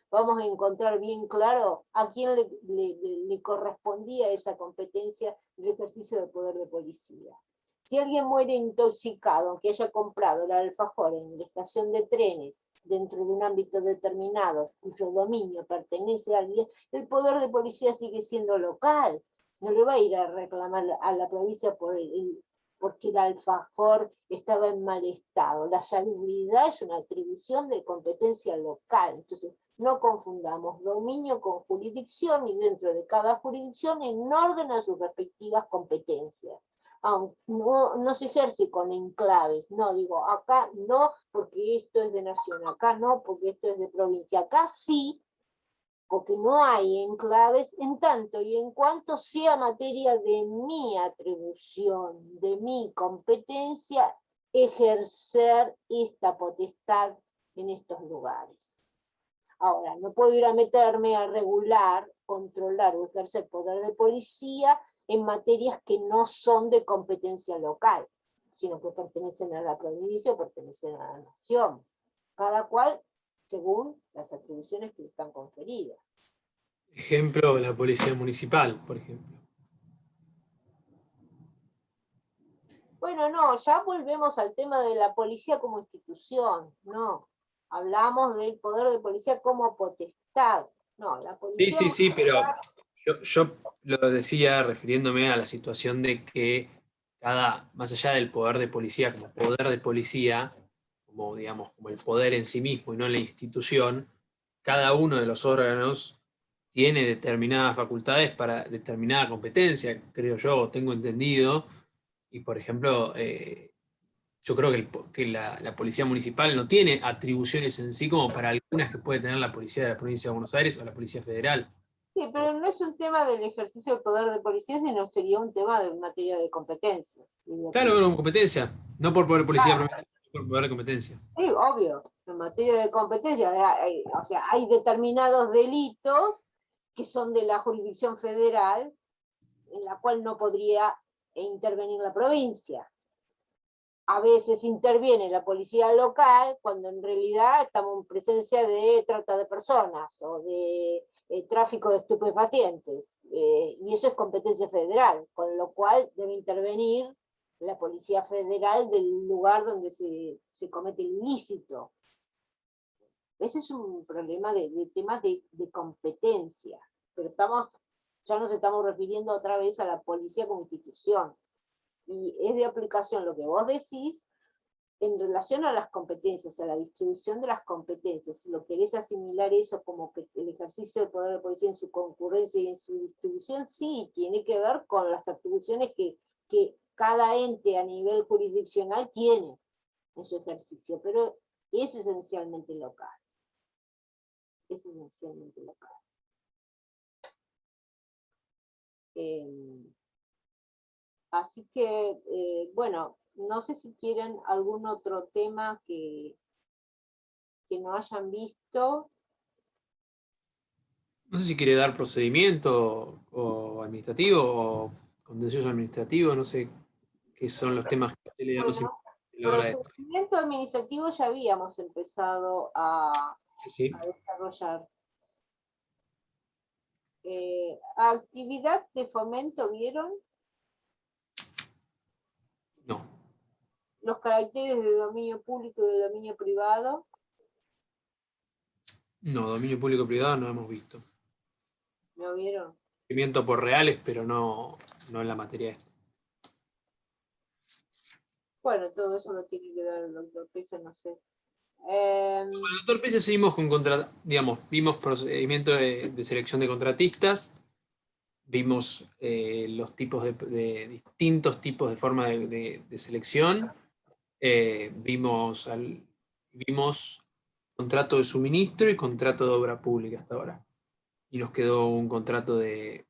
vamos a encontrar bien claro a quién le correspondía esa competencia del ejercicio del poder de policía. Si alguien muere intoxicado, aunque haya comprado el alfajor en la estación de trenes dentro de un ámbito determinado, cuyo dominio pertenece a alguien, el poder de policía sigue siendo local. No le va a ir a reclamar a la provincia porque el alfajor estaba en mal estado. La salubridad es una atribución de competencia local. Entonces, no confundamos dominio con jurisdicción y dentro de cada jurisdicción en orden a sus respectivas competencias. No se ejerce con enclaves, no, digo, acá no porque esto es de nación, acá no porque esto es de provincia, acá sí, porque no hay enclaves en tanto y en cuanto sea materia de mi atribución, de mi competencia, ejercer esta potestad en estos lugares. Ahora, no puedo ir a meterme a regular, controlar o ejercer poder de policía en materias que no son de competencia local, sino que pertenecen a la provincia o pertenecen a la nación. Cada cual según las atribuciones que están conferidas. Ejemplo, la policía municipal, por ejemplo. Bueno, no, ya volvemos al tema de la policía como institución, no. Hablamos del poder de policía como potestad. No, la policía... Sí, pero yo lo decía refiriéndome a la situación de que más allá del poder de policía como poder de policía, como digamos, como el poder en sí mismo y no la institución, cada uno de los órganos tiene determinadas facultades para determinada competencia, creo yo, tengo entendido, y por ejemplo, yo creo que, que la policía municipal no tiene atribuciones en sí como para algunas que puede tener la policía de la provincia de Buenos Aires o la policía federal. Sí, pero no es un tema del ejercicio del poder de policía, sino sería un tema de materia de competencias. Claro, como competencia, no por poder de policía, por poder de competencia. Sí, obvio, en materia de competencia, o sea, hay determinados delitos que son de la jurisdicción federal, en la cual no podría intervenir la provincia. A veces interviene la policía local cuando en realidad estamos en presencia de trata de personas o de tráfico de estupefacientes, y eso es competencia federal, con lo cual debe intervenir la policía federal del lugar donde se comete el ilícito. Ese es un problema de temas de competencia, pero ya nos estamos refiriendo otra vez a la policía como institución. Y es de aplicación lo que vos decís en relación a las competencias, a la distribución de las competencias. Si lo querés asimilar eso como que el ejercicio del poder de policía en su concurrencia y en su distribución, sí, tiene que ver con las atribuciones que cada ente a nivel jurisdiccional tiene en su ejercicio, pero es esencialmente local. Es esencialmente local. Así que, bueno, no sé si quieren algún otro tema que no hayan visto. No sé si quiere dar procedimiento o administrativo o contencioso administrativo, no sé qué son los temas que a usted le da más Bueno, importancia a la hora de esto. procedimiento administrativo ya habíamos empezado a Sí, desarrollar. Actividad de fomento, ¿vieron? no. Los caracteres de dominio público y de dominio privado. No, dominio público privado no hemos visto. ¿Lo vieron? Procedimiento por reales, pero no en la materia esta. Bueno, todo eso lo tiene que dar el doctor Pesa, no sé. Bueno, doctor Pérez, seguimos con vimos procedimiento de selección de contratistas, vimos los tipos de distintos tipos de forma de selección, vimos contrato de suministro y contrato de obra pública hasta ahora. Y nos quedó un contrato de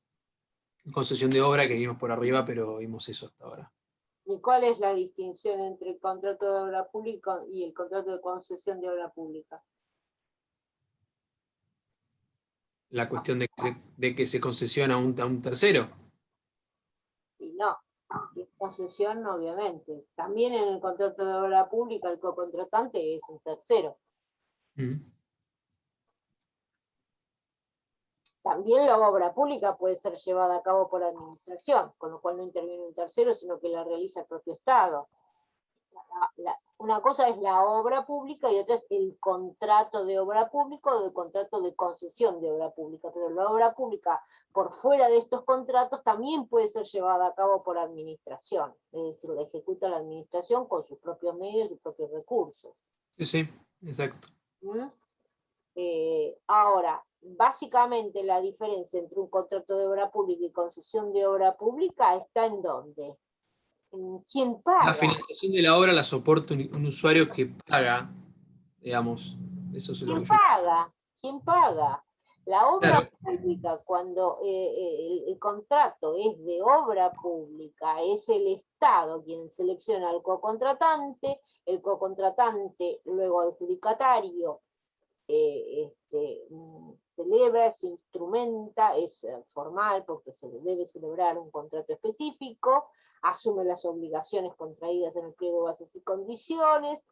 concesión de obra que vimos por arriba, pero vimos eso hasta ahora. ¿Y cuál es la distinción entre el contrato de obra pública y el contrato de concesión de obra pública? La cuestión de que se concesiona a un tercero. Y no, si es concesión, obviamente. También en el contrato de obra pública el cocontratante es un tercero. También la obra pública puede ser llevada a cabo por administración, con lo cual no interviene un tercero, sino que la realiza el propio Estado. Una cosa es la obra pública y otra es el contrato de obra pública o el contrato de concesión de obra pública, pero la obra pública por fuera de estos contratos también puede ser llevada a cabo por administración, es decir, la ejecuta la administración con sus propios medios y sus propios recursos. Sí, exacto. Ahora, básicamente la diferencia entre un contrato de obra pública y concesión de obra pública está en ¿dónde? ¿En quién paga? La financiación de la obra la soporta un usuario que paga, digamos. Eso es lo que yo... ¿Quién paga? La obra Claro. pública, cuando el contrato es de obra pública, es el Estado quien selecciona al cocontratante, el cocontratante, luego adjudicatario, celebra, se instrumenta, es formal porque se debe celebrar un contrato específico, asume las obligaciones contraídas en el pliego de bases y condiciones,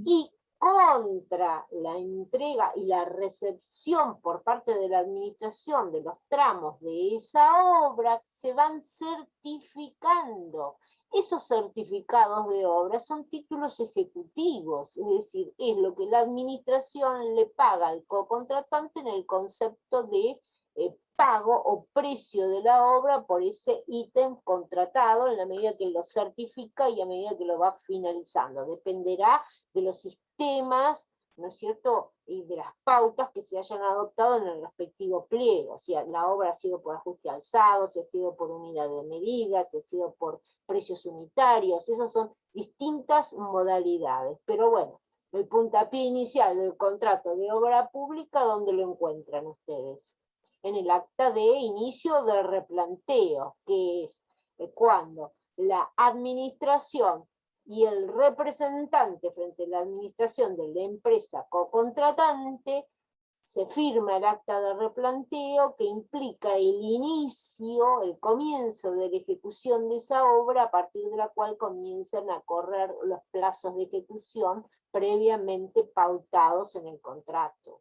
y contra la entrega y la recepción por parte de la administración de los tramos de esa obra se van certificando esos certificados de obra son títulos ejecutivos, es decir, es lo que la administración le paga al cocontratante en el concepto de pago o precio de la obra por ese ítem contratado en la medida que lo certifica y a medida que lo va finalizando. Dependerá de los sistemas, ¿no es cierto?, y de las pautas que se hayan adoptado en el respectivo pliego. Si la obra ha sido por ajuste alzado, si ha sido por unidad de medida, si ha sido por precios unitarios, esas son distintas modalidades. Pero bueno, el puntapié inicial del contrato de obra pública, ¿dónde lo encuentran ustedes? En el acta de inicio de replanteo, que es cuando la administración y el representante frente a la administración de la empresa cocontratante se firma el acta de replanteo que implica el inicio, el comienzo de la ejecución de esa obra, a partir de la cual comienzan a correr los plazos de ejecución previamente pautados en el contrato.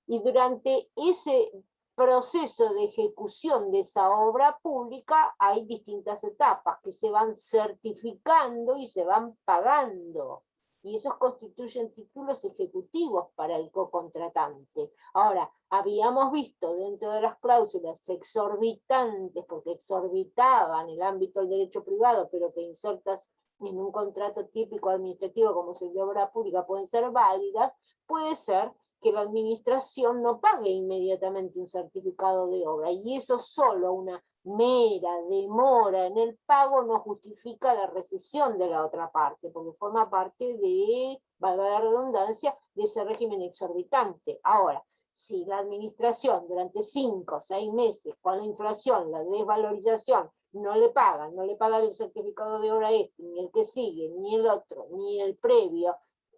Y durante ese proceso de ejecución de esa obra pública hay distintas etapas que se van certificando y se van pagando. Y esos constituyen títulos ejecutivos para el cocontratante. Ahora, habíamos visto dentro de las cláusulas exorbitantes, porque exorbitaban el ámbito del derecho privado, pero que insertas en un contrato típico administrativo como es el de obra pública pueden ser válidas, puede ser que la administración no pague inmediatamente un certificado de obra, y eso solo, una mera demora en el pago, no justifica la rescisión de la otra parte, porque forma parte de, valga la redundancia, de ese régimen exorbitante. Ahora, si la administración durante 5 o 6 meses, con la inflación, la desvalorización, no le pagan el certificado de obra ni el que sigue, ni el otro, ni el previo,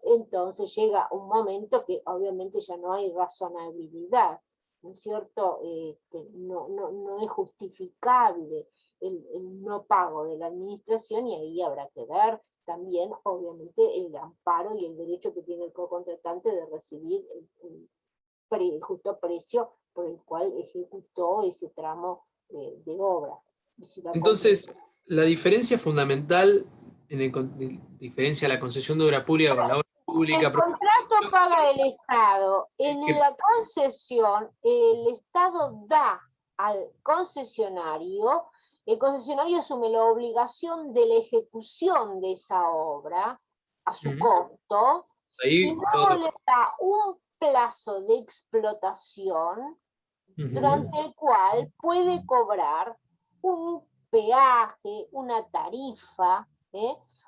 entonces llega un momento que obviamente ya no hay razonabilidad, ¿no es cierto? No es justificable el no pago de la administración, y ahí habrá que ver también, obviamente, el amparo y el derecho que tiene el cocontratante de recibir el justo precio por el cual ejecutó ese tramo de obra. Entonces, la diferencia fundamental, diferencia la concesión de obra pública con la obra pública. El contrato paga el Estado. En la concesión, el Estado da al concesionario, el concesionario asume la obligación de la ejecución de esa obra a su costo, y luego le da un plazo de explotación durante el cual puede cobrar un peaje, una tarifa,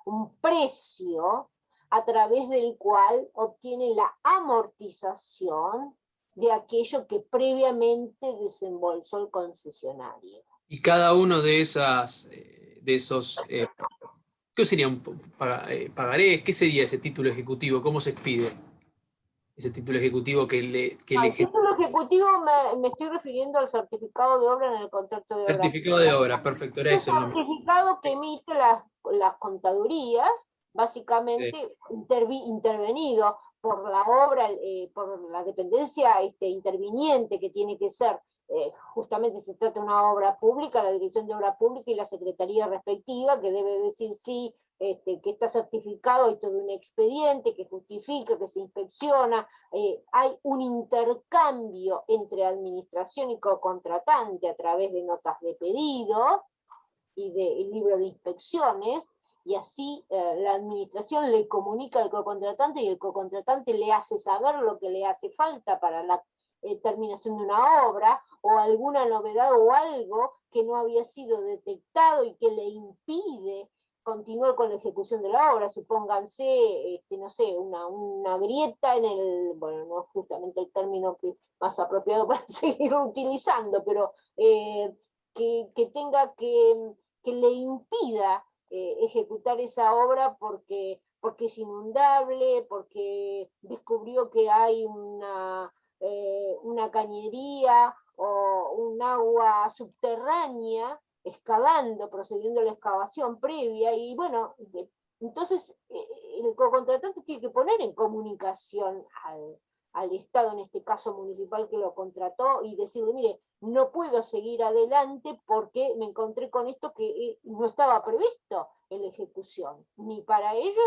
un precio a través del cual obtiene la amortización de aquello que previamente desembolsó el concesionario. Y cada uno de esos, ¿qué sería un pagarés? ¿Qué sería ese título ejecutivo? ¿Cómo se expide ese título ejecutivo que le título ejecutivo me estoy refiriendo al certificado de obra en el contrato de obra. Certificado de obra, perfecto, era eso. Es el certificado que emite las contadurías, básicamente intervenido por la obra, por la dependencia interviniente, que tiene que ser, justamente se trata de una obra pública, la Dirección de Obra Pública y la Secretaría respectiva, que debe decir sí, que está certificado, hay todo un expediente que justifica, que se inspecciona, hay un intercambio entre administración y cocontratante a través de notas de pedido y del libro de inspecciones, y así la administración le comunica al cocontratante y el cocontratante le hace saber lo que le hace falta para la terminación de una obra, o alguna novedad o algo que no había sido detectado y que le impide continuar con la ejecución de la obra. Supónganse, no sé, una grieta en el, bueno, no es justamente el término que más apropiado para seguir utilizando, pero que tenga que le impida ejecutar esa obra porque es inundable, porque descubrió que hay una cañería o un agua subterránea, excavando, procediendo a la excavación previa, y bueno, entonces el cocontratante tiene que poner en comunicación al Estado, en este caso municipal que lo contrató, y decirle, mire, no puedo seguir adelante porque me encontré con esto que no estaba previsto en la ejecución, ni para ellos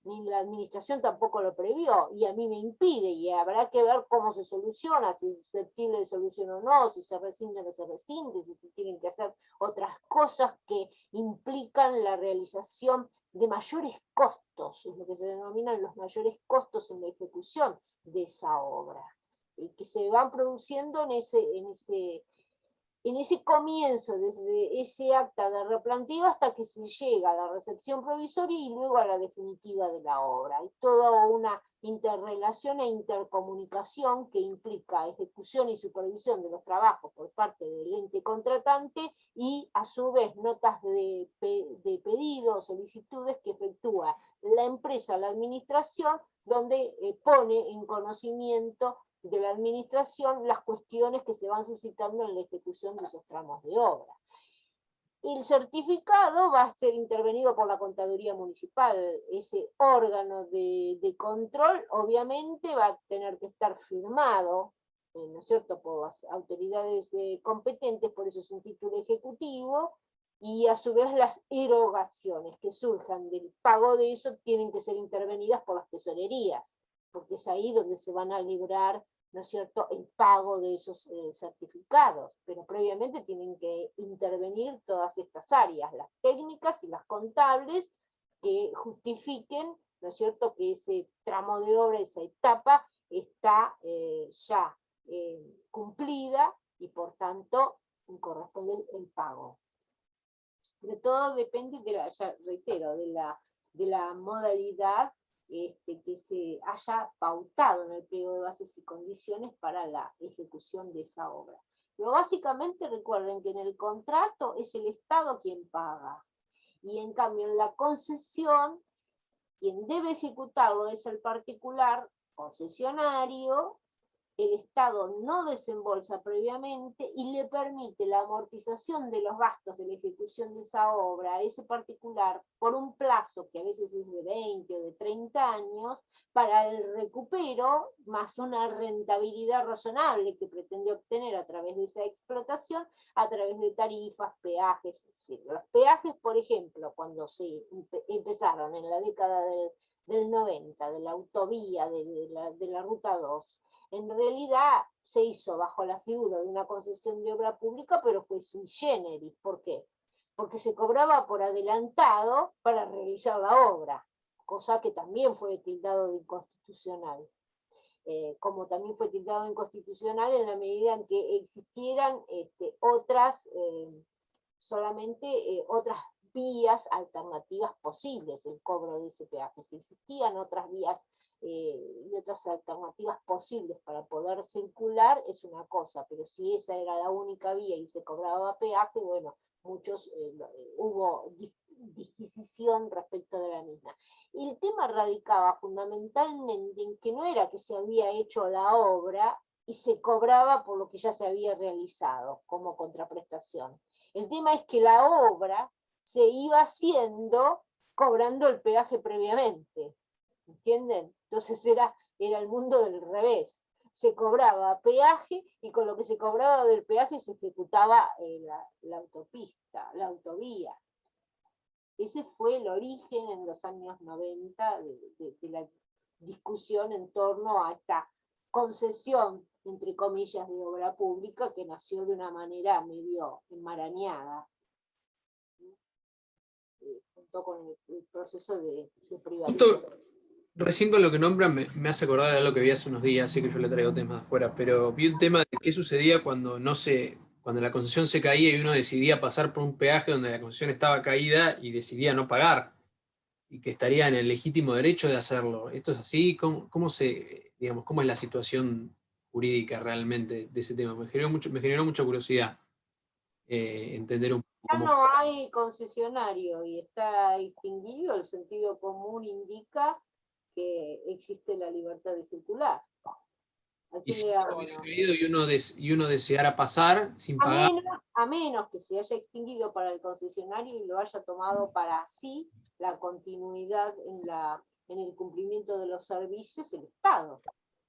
ni la administración tampoco lo previó, y a mí me impide, y habrá que ver cómo se soluciona, si es susceptible de solución o no, si se rescinde o no se rescinde, si se tienen que hacer otras cosas que implican la realización de mayores costos, es lo que se denominan los mayores costos en la ejecución de esa obra, y que se van produciendo en ese comienzo, desde ese acta de replanteo hasta que se llega a la recepción provisoria y luego a la definitiva de la obra. Hay toda una interrelación e intercomunicación que implica ejecución y supervisión de los trabajos por parte del ente contratante y a su vez notas de pedidos, solicitudes que efectúa la empresa, la administración, donde pone en conocimiento de la administración las cuestiones que se van suscitando en la ejecución de esos tramos de obra. El certificado va a ser intervenido por la Contaduría Municipal. Ese órgano de control obviamente va a tener que estar firmado, ¿no es cierto?, por las autoridades competentes, por eso es un título ejecutivo, y a su vez las erogaciones que surjan del pago de eso tienen que ser intervenidas por las tesorerías, porque es ahí donde se van a librar, ¿no es cierto?, el pago de esos certificados, pero previamente tienen que intervenir todas estas áreas, las técnicas y las contables, que justifiquen, ¿no es cierto?, que ese tramo de obra, esa etapa, está ya cumplida y por tanto corresponde el pago. Pero todo depende de la, ya reitero, de la modalidad que se haya pautado en el pliego de bases y condiciones para la ejecución de esa obra. Pero básicamente recuerden que en el contrato es el Estado quien paga, y en cambio en la concesión quien debe ejecutarlo es el particular concesionario. El Estado no desembolsa previamente y le permite la amortización de los gastos de la ejecución de esa obra a ese particular por un plazo que a veces es de 20 o de 30 años, para el recupero más una rentabilidad razonable que pretende obtener a través de esa explotación, a través de tarifas, peajes, etc. Los peajes, por ejemplo, cuando se empezaron en la década del 90, de la autovía, de la Ruta 2, en realidad se hizo bajo la figura de una concesión de obra pública, pero fue sui generis. ¿Por qué? Porque se cobraba por adelantado para realizar la obra, cosa que también fue tildado de inconstitucional. Como también fue tildado de inconstitucional en la medida en que existieran otras, solamente otras vías alternativas posibles el cobro de ese peaje. Si existían otras vías y otras alternativas posibles para poder circular, es una cosa, pero si esa era la única vía y se cobraba peaje, bueno, hubo disquisición respecto de la misma. Y el tema radicaba fundamentalmente en que no era que se había hecho la obra y se cobraba por lo que ya se había realizado como contraprestación. El tema es que la obra se iba haciendo cobrando el peaje previamente. ¿Entienden? Entonces era el mundo del revés. Se cobraba peaje y con lo que se cobraba del peaje se ejecutaba la autopista, la autovía. Ese fue el origen en los años 90 de la discusión en torno a esta concesión, entre comillas, de obra pública que nació de una manera medio enmarañada, junto con el proceso de privatización. Recién con lo que nombran me hace acordar de algo que vi hace unos días, sé que yo le traigo temas afuera, pero vi un tema de qué sucedía cuando cuando la concesión se caía y uno decidía pasar por un peaje donde la concesión estaba caída y decidía no pagar, y que estaría en el legítimo derecho de hacerlo. ¿Esto es así? ¿Cómo es la situación jurídica realmente de ese tema? Me generó mucha curiosidad entender un poco Ya cómo. no hay concesionario y está extinguido, el sentido común indica que existe la libertad de circular. Y Aquí si le no hago, hubiera ¿no? caído y uno deseara pasar sin pagar. A menos que se haya extinguido para el concesionario y lo haya tomado para sí la continuidad en el cumplimiento de los servicios el Estado.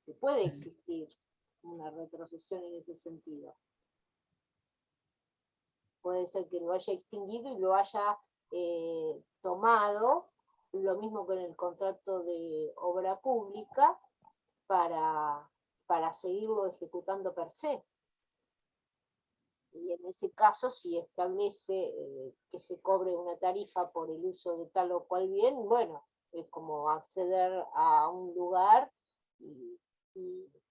que puede existir una retrocesión en ese sentido. Puede ser que lo haya extinguido y lo haya tomado, lo mismo que en el contrato de obra pública, para seguirlo ejecutando per se. Y en ese caso, si establece que se cobre una tarifa por el uso de tal o cual bien, bueno, es como acceder a un lugar y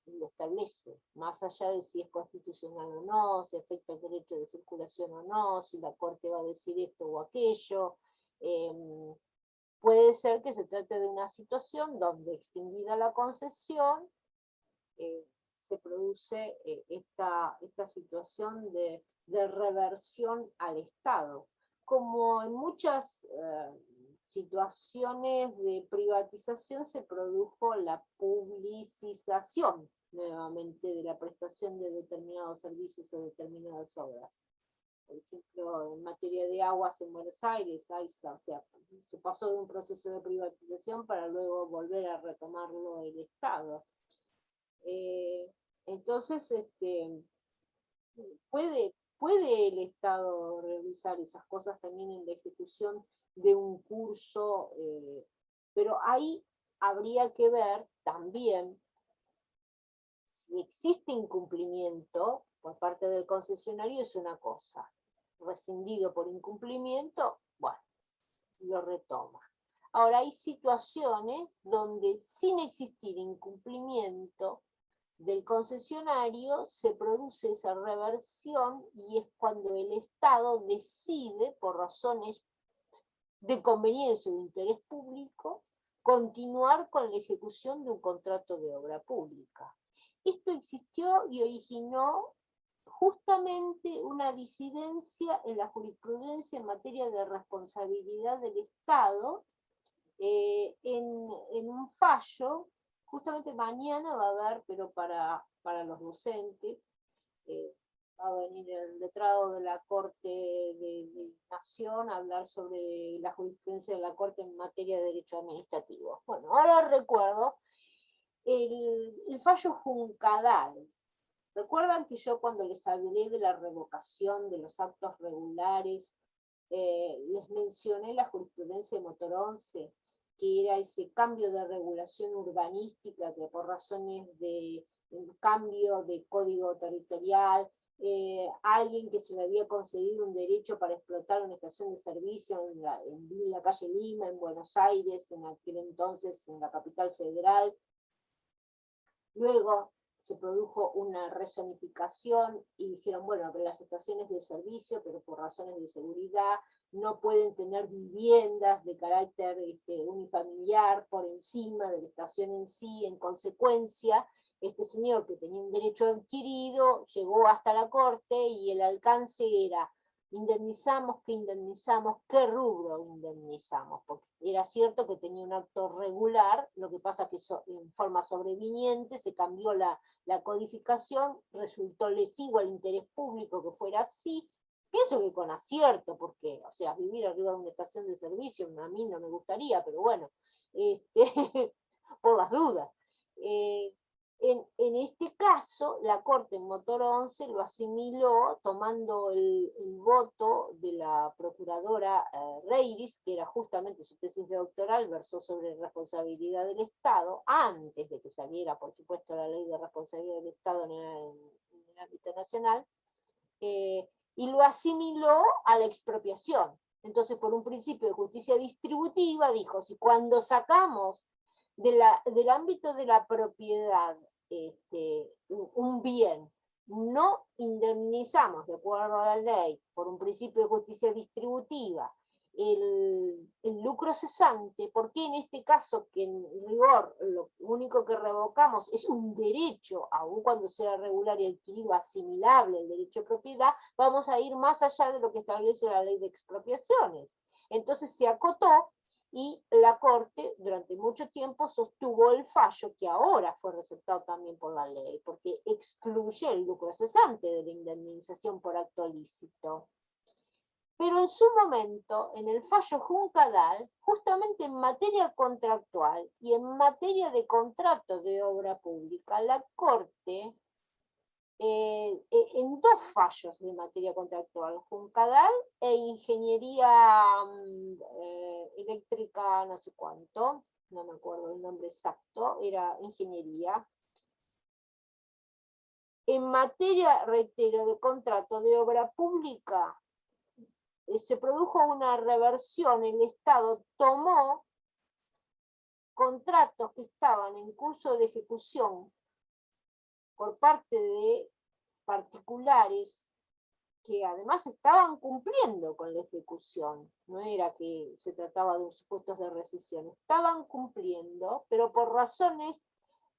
lo establece, más allá de si es constitucional o no, si afecta el derecho de circulación o no, si la Corte va a decir esto o aquello. Puede ser que se trate de una situación donde, extinguida la concesión, se produce esta situación de reversión al Estado. Como en muchas situaciones de privatización se produjo la publicización nuevamente de la prestación de determinados servicios o determinadas obras. Por ejemplo, en materia de aguas en Buenos Aires, o sea, se pasó de un proceso de privatización para luego volver a retomarlo el Estado. Entonces, puede el Estado realizar esas cosas también en la ejecución de un curso, pero ahí habría que ver también si existe incumplimiento por parte del concesionario, es una cosa. Rescindido por incumplimiento, bueno, lo retoma. Ahora, hay situaciones donde, sin existir incumplimiento del concesionario, se produce esa reversión, y es cuando el Estado decide, por razones de conveniencia o de interés público, continuar con la ejecución de un contrato de obra pública. Esto existió y originó justamente una disidencia en la jurisprudencia en materia de responsabilidad del Estado, en un fallo. Justamente mañana va a haber, pero para los docentes, va a venir el letrado de la Corte de Nación a hablar sobre la jurisprudencia de la Corte en materia de derecho administrativo. Bueno, ahora recuerdo el fallo Juncadal. ¿Recuerdan que yo, cuando les hablé de la revocación de los actos regulares, les mencioné la jurisprudencia de Motor 11, que era ese cambio de regulación urbanística que, por razones de cambio de código territorial, alguien que se le había concedido un derecho para explotar una estación de servicio en la calle Lima, en Buenos Aires, en aquel entonces en la capital federal? Luego se produjo una rezonificación y dijeron, bueno, pero las estaciones de servicio, pero por razones de seguridad, no pueden tener viviendas de carácter unifamiliar por encima de la estación en sí. En consecuencia, este señor, que tenía un derecho adquirido, llegó hasta la Corte y el alcance era: indemnizamos, ¿qué rubro indemnizamos? Porque era cierto que tenía un acto regular, lo que pasa que en forma sobreviniente se cambió la codificación, resultó lesivo al interés público que fuera así. Pienso que con acierto, porque, o sea, vivir arriba de una estación de servicio a mí no me gustaría, pero bueno, por las dudas. En este caso, la Corte en Motor 11 lo asimiló tomando el voto de la procuradora Reiris, que era justamente su tesis doctoral, versó sobre responsabilidad del Estado, antes de que saliera, por supuesto, la ley de responsabilidad del Estado en el ámbito nacional, y lo asimiló a la expropiación. Entonces, por un principio de justicia distributiva, dijo: si cuando sacamos del ámbito de la propiedad un bien, no indemnizamos, de acuerdo a la ley, por un principio de justicia distributiva, el lucro cesante, ¿por qué en este caso, que en rigor lo único que revocamos es un derecho, aun cuando sea regular y adquirido, asimilable al derecho de propiedad, vamos a ir más allá de lo que establece la ley de expropiaciones? Entonces se acotó, y la Corte durante mucho tiempo sostuvo el fallo, que ahora fue receptado también por la ley, porque excluye el lucro cesante de la indemnización por acto lícito. Pero en su momento, en el fallo Juncadal, justamente en materia contractual y en materia de contrato de obra pública, la Corte, en dos fallos de materia contractual, Juncadal e ingeniería eléctrica no sé cuánto, no me acuerdo el nombre exacto, era ingeniería. En materia, reitero, de contrato de obra pública, se produjo una reversión, el Estado tomó contratos que estaban en curso de ejecución por parte de particulares que además estaban cumpliendo con la ejecución, no era que se trataba de supuestos de rescisión, estaban cumpliendo, pero por razones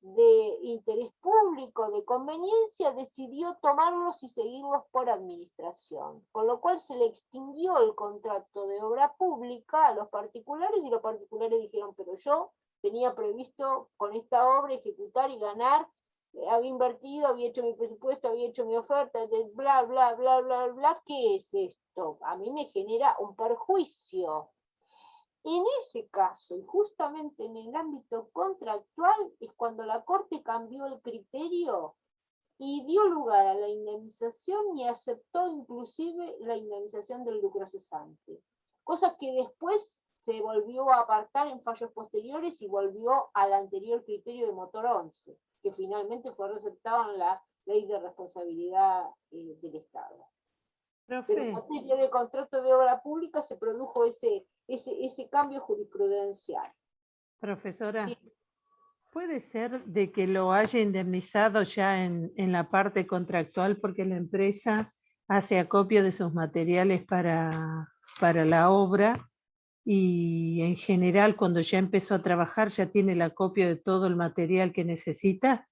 de interés público, de conveniencia, decidió tomarlos y seguirlos por administración, con lo cual se le extinguió el contrato de obra pública a los particulares y los particulares dijeron, pero yo tenía previsto con esta obra ejecutar y ganar, había invertido, había hecho mi presupuesto, había hecho mi oferta, bla, bla, bla, bla, bla, ¿qué es esto? A mí me genera un perjuicio. En ese caso, y justamente en el ámbito contractual, es cuando la Corte cambió el criterio y dio lugar a la indemnización y aceptó inclusive la indemnización del lucro cesante. Cosa que después se volvió a apartar en fallos posteriores y volvió al anterior criterio de Motor 11, que finalmente fue receptado en la Ley de Responsabilidad del Estado. Pero en Profe, materia de contrato de obra pública se produjo ese cambio jurisprudencial. profesora, ¿puede ser de que lo haya indemnizado ya en la parte contractual porque la empresa hace acopio de sus materiales para la obra y en general cuando ya empezó a trabajar ya tiene el acopio de todo el material que necesita?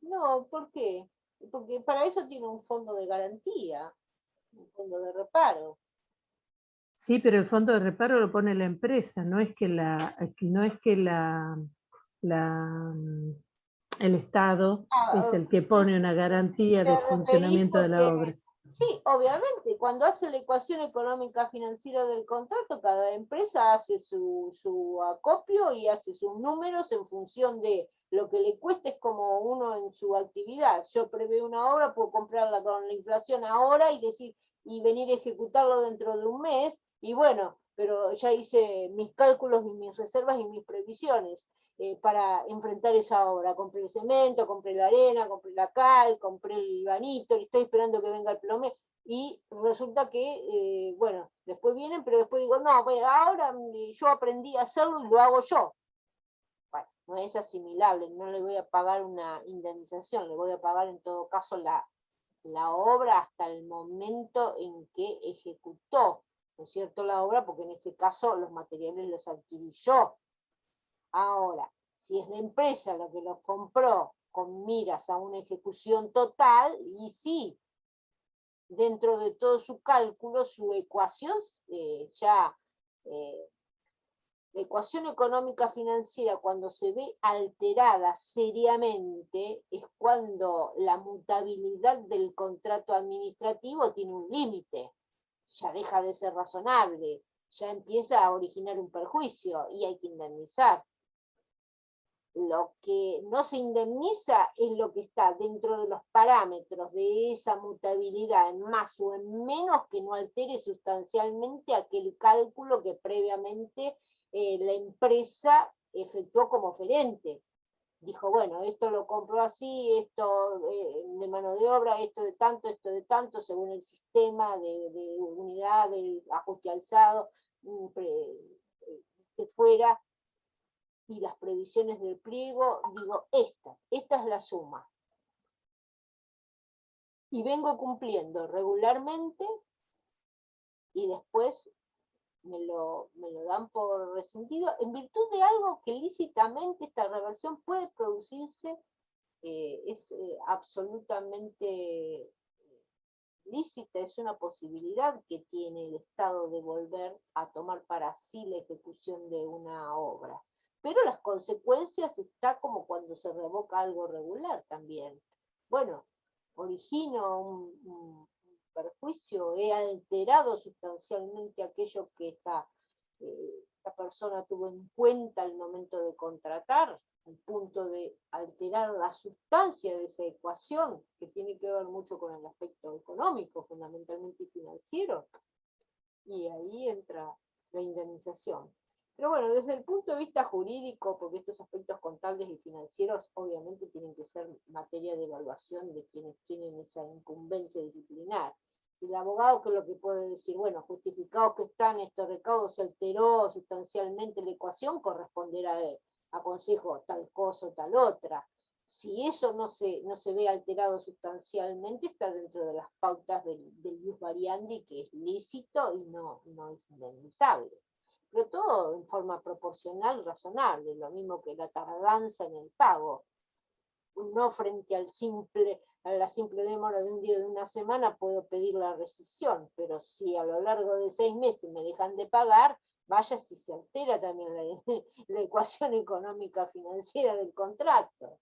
No, ¿por qué? Porque para eso tiene un fondo de garantía, un fondo de reparo. Sí, pero el fondo de reparo lo pone la empresa, no es que el Estado es el que pone una garantía de Te referís funcionamiento de la obra. porque, sí, obviamente, cuando hace la ecuación económica financiera del contrato, cada empresa hace su acopio y hace sus números en función de lo que le cueste, es como uno en su actividad. Yo preveo una obra, puedo comprarla con la inflación ahora y decir, y venir a ejecutarlo dentro de un mes, y bueno, pero ya hice mis cálculos y mis reservas y mis previsiones. Para enfrentar esa obra. Compré el cemento, compré la arena, compré la cal, compré el granito, y estoy esperando que venga el plomero. Y resulta que, bueno, después vienen, pero después digo, no, bueno, ahora yo aprendí a hacerlo y lo hago yo. Bueno, no es asimilable, no le voy a pagar una indemnización, le voy a pagar en todo caso la obra hasta el momento en que ejecutó, ¿no es cierto?, la obra, porque en ese caso los materiales los adquirí yo. Ahora, si es la empresa la que los compró con miras a una ejecución total, y sí, dentro de todo su cálculo, su ecuación la ecuación económica financiera cuando se ve alterada seriamente es cuando la mutabilidad del contrato administrativo tiene un límite, ya deja de ser razonable, ya empieza a originar un perjuicio y hay que indemnizar. Lo que no se indemniza es lo que está dentro de los parámetros de esa mutabilidad, en más o en menos, que no altere sustancialmente aquel cálculo que previamente la empresa efectuó como oferente. Dijo, bueno, esto lo compro así, esto de mano de obra, esto de tanto, según el sistema de unidad, del ajuste alzado, que fuera, y las previsiones del pliego, digo, esta es la suma. Y vengo cumpliendo regularmente y después me lo dan por resentido en virtud de algo que lícitamente esta reversión puede producirse, es absolutamente lícita, es una posibilidad que tiene el Estado de volver a tomar para sí la ejecución de una obra. Pero las consecuencias está como cuando se revoca algo regular también. Bueno, origino un perjuicio, he alterado sustancialmente aquello que la persona tuvo en cuenta al momento de contratar, al punto de alterar la sustancia de esa ecuación, que tiene que ver mucho con el aspecto económico, fundamentalmente financiero, y ahí entra la indemnización. Pero bueno, desde el punto de vista jurídico, porque estos aspectos contables y financieros obviamente tienen que ser materia de evaluación de quienes tienen esa incumbencia disciplinar. El abogado, ¿qué es lo que puede decir? Bueno, justificados que están estos recaudos, se alteró sustancialmente la ecuación, corresponderá a consejo tal cosa o tal otra. Si eso no se ve alterado sustancialmente, está dentro de las pautas del ius variandi, que es lícito y no es indemnizable. Pero todo en forma proporcional y razonable, lo mismo que la tardanza en el pago. No frente a la simple demora de un día o de una semana puedo pedir la rescisión, pero si a lo largo de 6 meses me dejan de pagar, vaya si se altera también la ecuación económica financiera del contrato.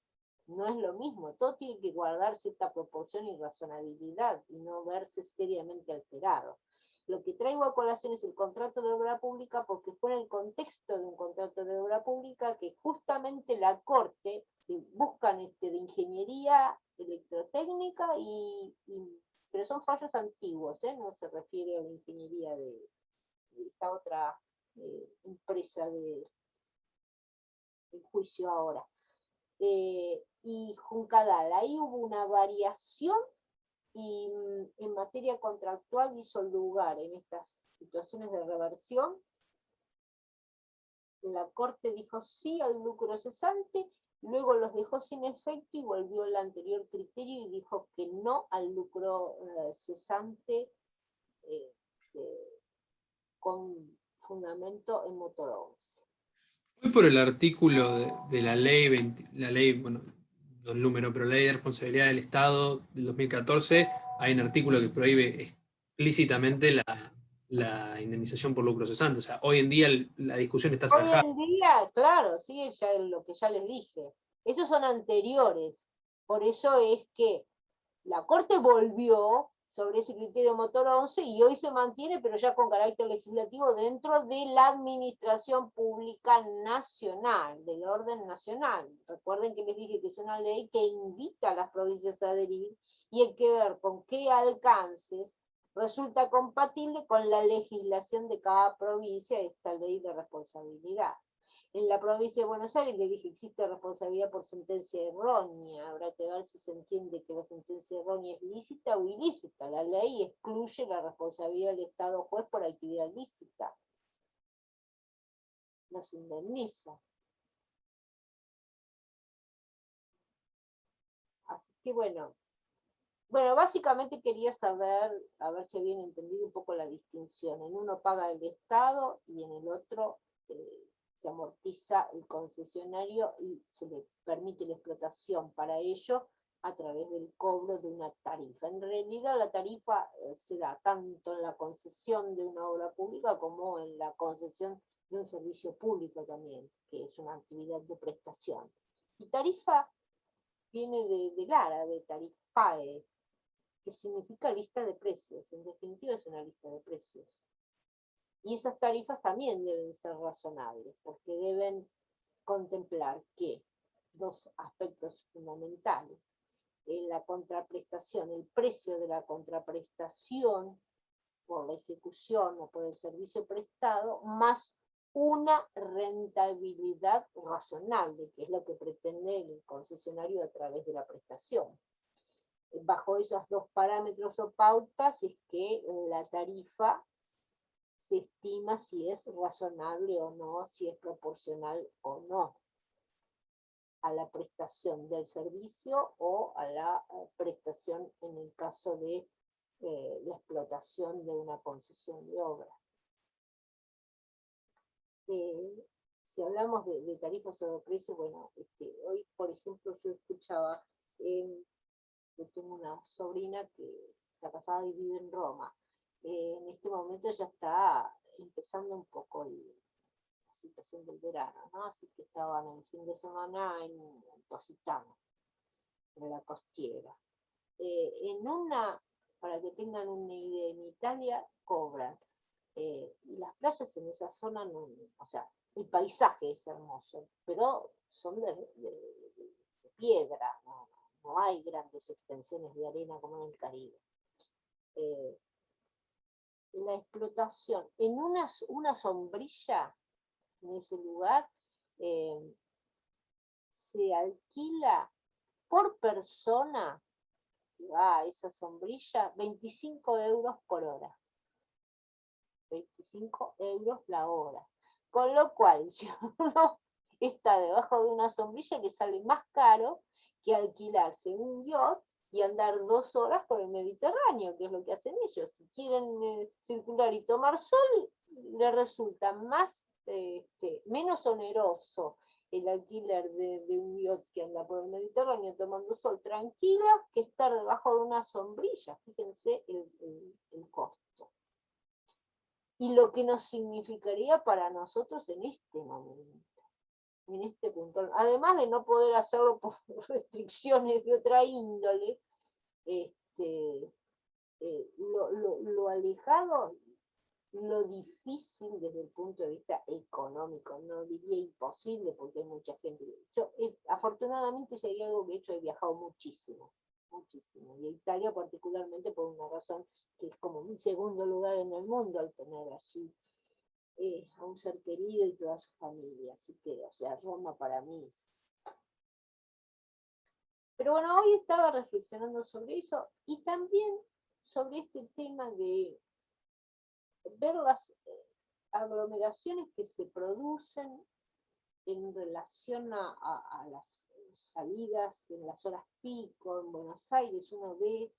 No es lo mismo, todo tiene que guardar cierta proporción y razonabilidad y no verse seriamente alterado. Lo que traigo a colación es el contrato de obra pública, porque fue en el contexto de un contrato de obra pública que justamente la Corte buscan de ingeniería electrotécnica, pero son fallos antiguos, no se refiere a la ingeniería de esta otra empresa de juicio ahora. Y Juncadal, ahí hubo una variación y en materia contractual hizo lugar en estas situaciones de reversión. La Corte dijo sí al lucro cesante, luego los dejó sin efecto y volvió al anterior criterio y dijo que no al lucro cesante con fundamento en motor 11. Hoy por el artículo de la ley, bueno, no el número, pero la ley de responsabilidad del Estado del 2014, hay un artículo que prohíbe explícitamente la indemnización por lucro cesante. O sea, hoy en día la discusión está Hoy zanjada. en día, claro, sí, ya lo que ya les dije. Esos son anteriores. Por eso es que la Corte volvió sobre ese criterio motor 11 y hoy se mantiene, pero ya con carácter legislativo dentro de la administración pública nacional, del orden nacional. Recuerden que les dije que es una ley que invita a las provincias a adherir y hay que ver con qué alcances resulta compatible con la legislación de cada provincia esta ley de responsabilidad. En la provincia de Buenos Aires le dije, existe responsabilidad por sentencia errónea. Habrá que ver si se entiende que la sentencia errónea es lícita o ilícita. La ley excluye la responsabilidad del Estado juez por actividad lícita. No se indemniza. Así que bueno, básicamente quería saber, a ver si habían entendido un poco la distinción. En uno paga el Estado y en el otro se amortiza el concesionario y se le permite la explotación para ello a través del cobro de una tarifa. En realidad la tarifa se da tanto en la concesión de una obra pública como en la concesión de un servicio público también, que es una actividad de prestación. Y tarifa viene del árabe, tarifae, que significa lista de precios. En definitiva es una lista de precios. Y esas tarifas también deben ser razonables, porque deben contemplar que dos aspectos fundamentales. La contraprestación, el precio de la contraprestación por la ejecución o por el servicio prestado, más una rentabilidad razonable, que es lo que pretende el concesionario a través de la prestación. Bajo esos dos parámetros o pautas es que la tarifa se estima si es razonable o no, si es proporcional o no a la prestación del servicio o a la prestación en el caso de la explotación de una concesión de obra. Si hablamos de tarifas o de precios, bueno, hoy por ejemplo yo escuchaba, yo tengo una sobrina que está casada y vive en Roma. En este momento ya está empezando un poco la situación del verano, ¿no? Así que estaban el fin de semana en Positano, en la costiera. para que tengan una idea, en Italia cobran. Y las playas en esa zona, no, o sea, el paisaje es hermoso, pero son de piedra, no hay grandes extensiones de arena como en el Caribe. La explotación en una sombrilla en ese lugar se alquila por persona que va a esa sombrilla 25 euros por hora. 25 euros la hora. Con lo cual, si uno está debajo de una sombrilla, le sale más caro que alquilarse un yacht y andar 2 horas por el Mediterráneo, que es lo que hacen ellos. Si quieren circular y tomar sol, les resulta menos oneroso el alquiler de un yacht que anda por el Mediterráneo tomando sol tranquila que estar debajo de una sombrilla. Fíjense el costo. Y lo que nos significaría para nosotros en este momento, en este punto. Además de no poder hacerlo por restricciones de otra índole, lo alejado, lo difícil desde el punto de vista económico, no diría imposible porque hay mucha gente. Yo, afortunadamente, si hay algo que he hecho, he viajado muchísimo, muchísimo. Y a Italia particularmente por una razón que es como mi segundo lugar en el mundo al tener allí a un ser querido y toda su familia. Así que, o sea, Roma para mí es... Pero bueno, hoy estaba reflexionando sobre eso y también sobre este tema de ver las aglomeraciones que se producen en relación a las salidas en las horas pico. En Buenos Aires uno ve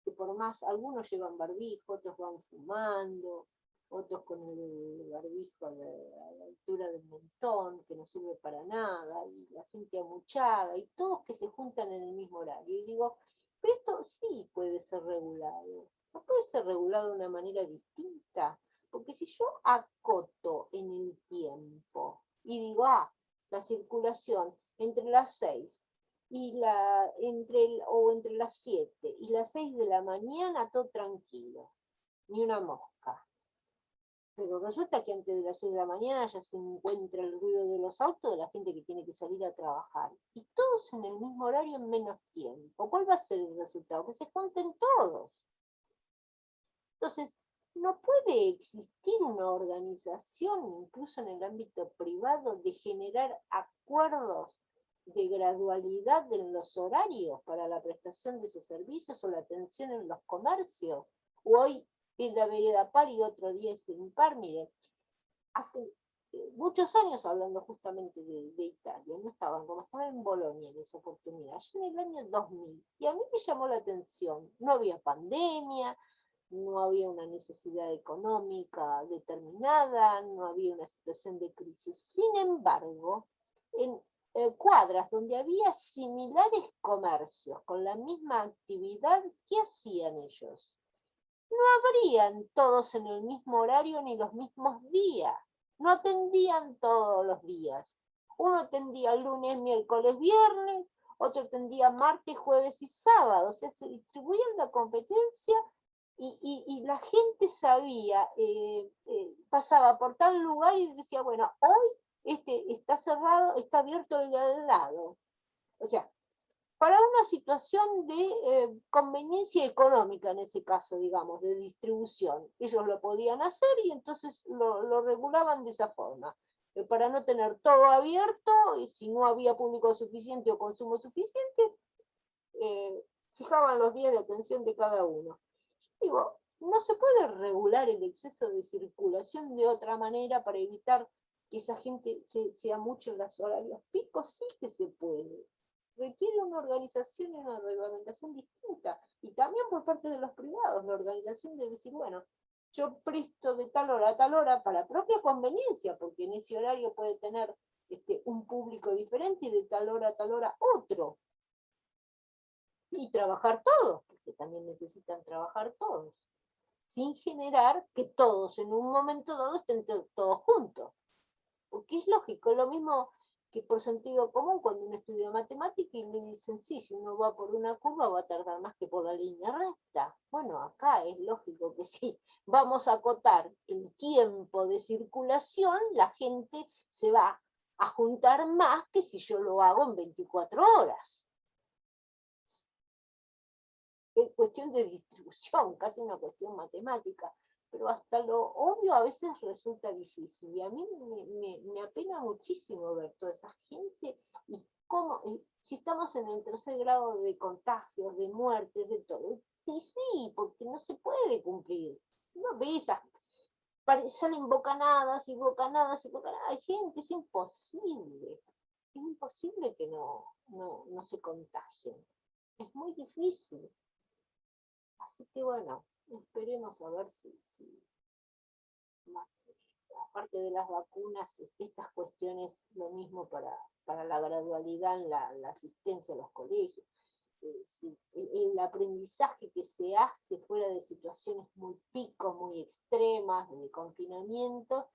que por más, algunos llevan barbijo, otros van fumando, otros con el barbijo a la altura del mentón, que no sirve para nada, y la gente amuchada, y todos que se juntan en el mismo horario. Y digo, pero esto sí puede ser regulado. ¿No puede ser regulado de una manera distinta? Porque si yo acoto en el tiempo y digo, la circulación entre las 6 y entre las 7 y las 6 de la mañana, todo tranquilo, ni una mosca. Pero resulta que antes de las 6 de la mañana ya se encuentra el ruido de los autos de la gente que tiene que salir a trabajar. Y todos en el mismo horario en menos tiempo. ¿Cuál va a ser el resultado? Que se junten todos. Entonces, no puede existir una organización, incluso en el ámbito privado, de generar acuerdos de gradualidad en los horarios para la prestación de esos servicios o la atención en los comercios. O hoy es la vereda par y otro día es impar. Mire, hace muchos años hablando justamente de Italia, no estaban como estaban en Bolonia en esa oportunidad, ya en el año 2000, y a mí me llamó la atención, no había pandemia, no había una necesidad económica determinada, no había una situación de crisis. Sin embargo, en cuadras donde había similares comercios con la misma actividad, ¿qué hacían ellos? No abrían todos en el mismo horario ni los mismos días, no atendían todos los días. Uno atendía lunes, miércoles, viernes, otro atendía martes, jueves y sábado. O sea, se distribuían la competencia y la gente sabía, pasaba por tal lugar y decía, bueno, hoy está cerrado, está abierto el de al lado. O sea, para una situación de conveniencia económica en ese caso, digamos, de distribución. Ellos lo podían hacer y entonces lo regulaban de esa forma. Para no tener todo abierto, y si no había público suficiente o consumo suficiente, fijaban los días de atención de cada uno. Digo, no se puede regular el exceso de circulación de otra manera para evitar que esa gente sea mucho en los horarios picos. Sí que se puede. Requiere una organización y una reglamentación distinta. Y también por parte de los privados, la organización de decir, bueno, yo presto de tal hora a tal hora para propia conveniencia, porque en ese horario puede tener un público diferente y de tal hora a tal hora otro. Y trabajar todos, porque también necesitan trabajar todos, sin generar que todos en un momento dado estén todos juntos. Porque es lógico, lo mismo que por sentido común, cuando uno estudia matemática y le dicen, sí, si uno va por una curva va a tardar más que por la línea recta. Bueno, acá es lógico que sí. Vamos a acotar el tiempo de circulación, la gente se va a juntar más que si yo lo hago en 24 horas. Es cuestión de distribución, casi una cuestión matemática. Pero hasta lo obvio a veces resulta difícil. Y a mí me apena muchísimo ver toda esa gente y cómo, si estamos en el 3er grado de contagios, de muertes, de todo. Sí, porque no se puede cumplir. No ve esas, salen bocanadas y bocanadas y bocanadas. Hay gente, es imposible. Es imposible que no se contagien. Es muy difícil. Así que bueno, esperemos a ver si aparte de las vacunas, estas cuestiones, lo mismo para la gradualidad en la asistencia a los colegios. El aprendizaje que se hace fuera de situaciones muy picos, muy extremas, de confinamiento,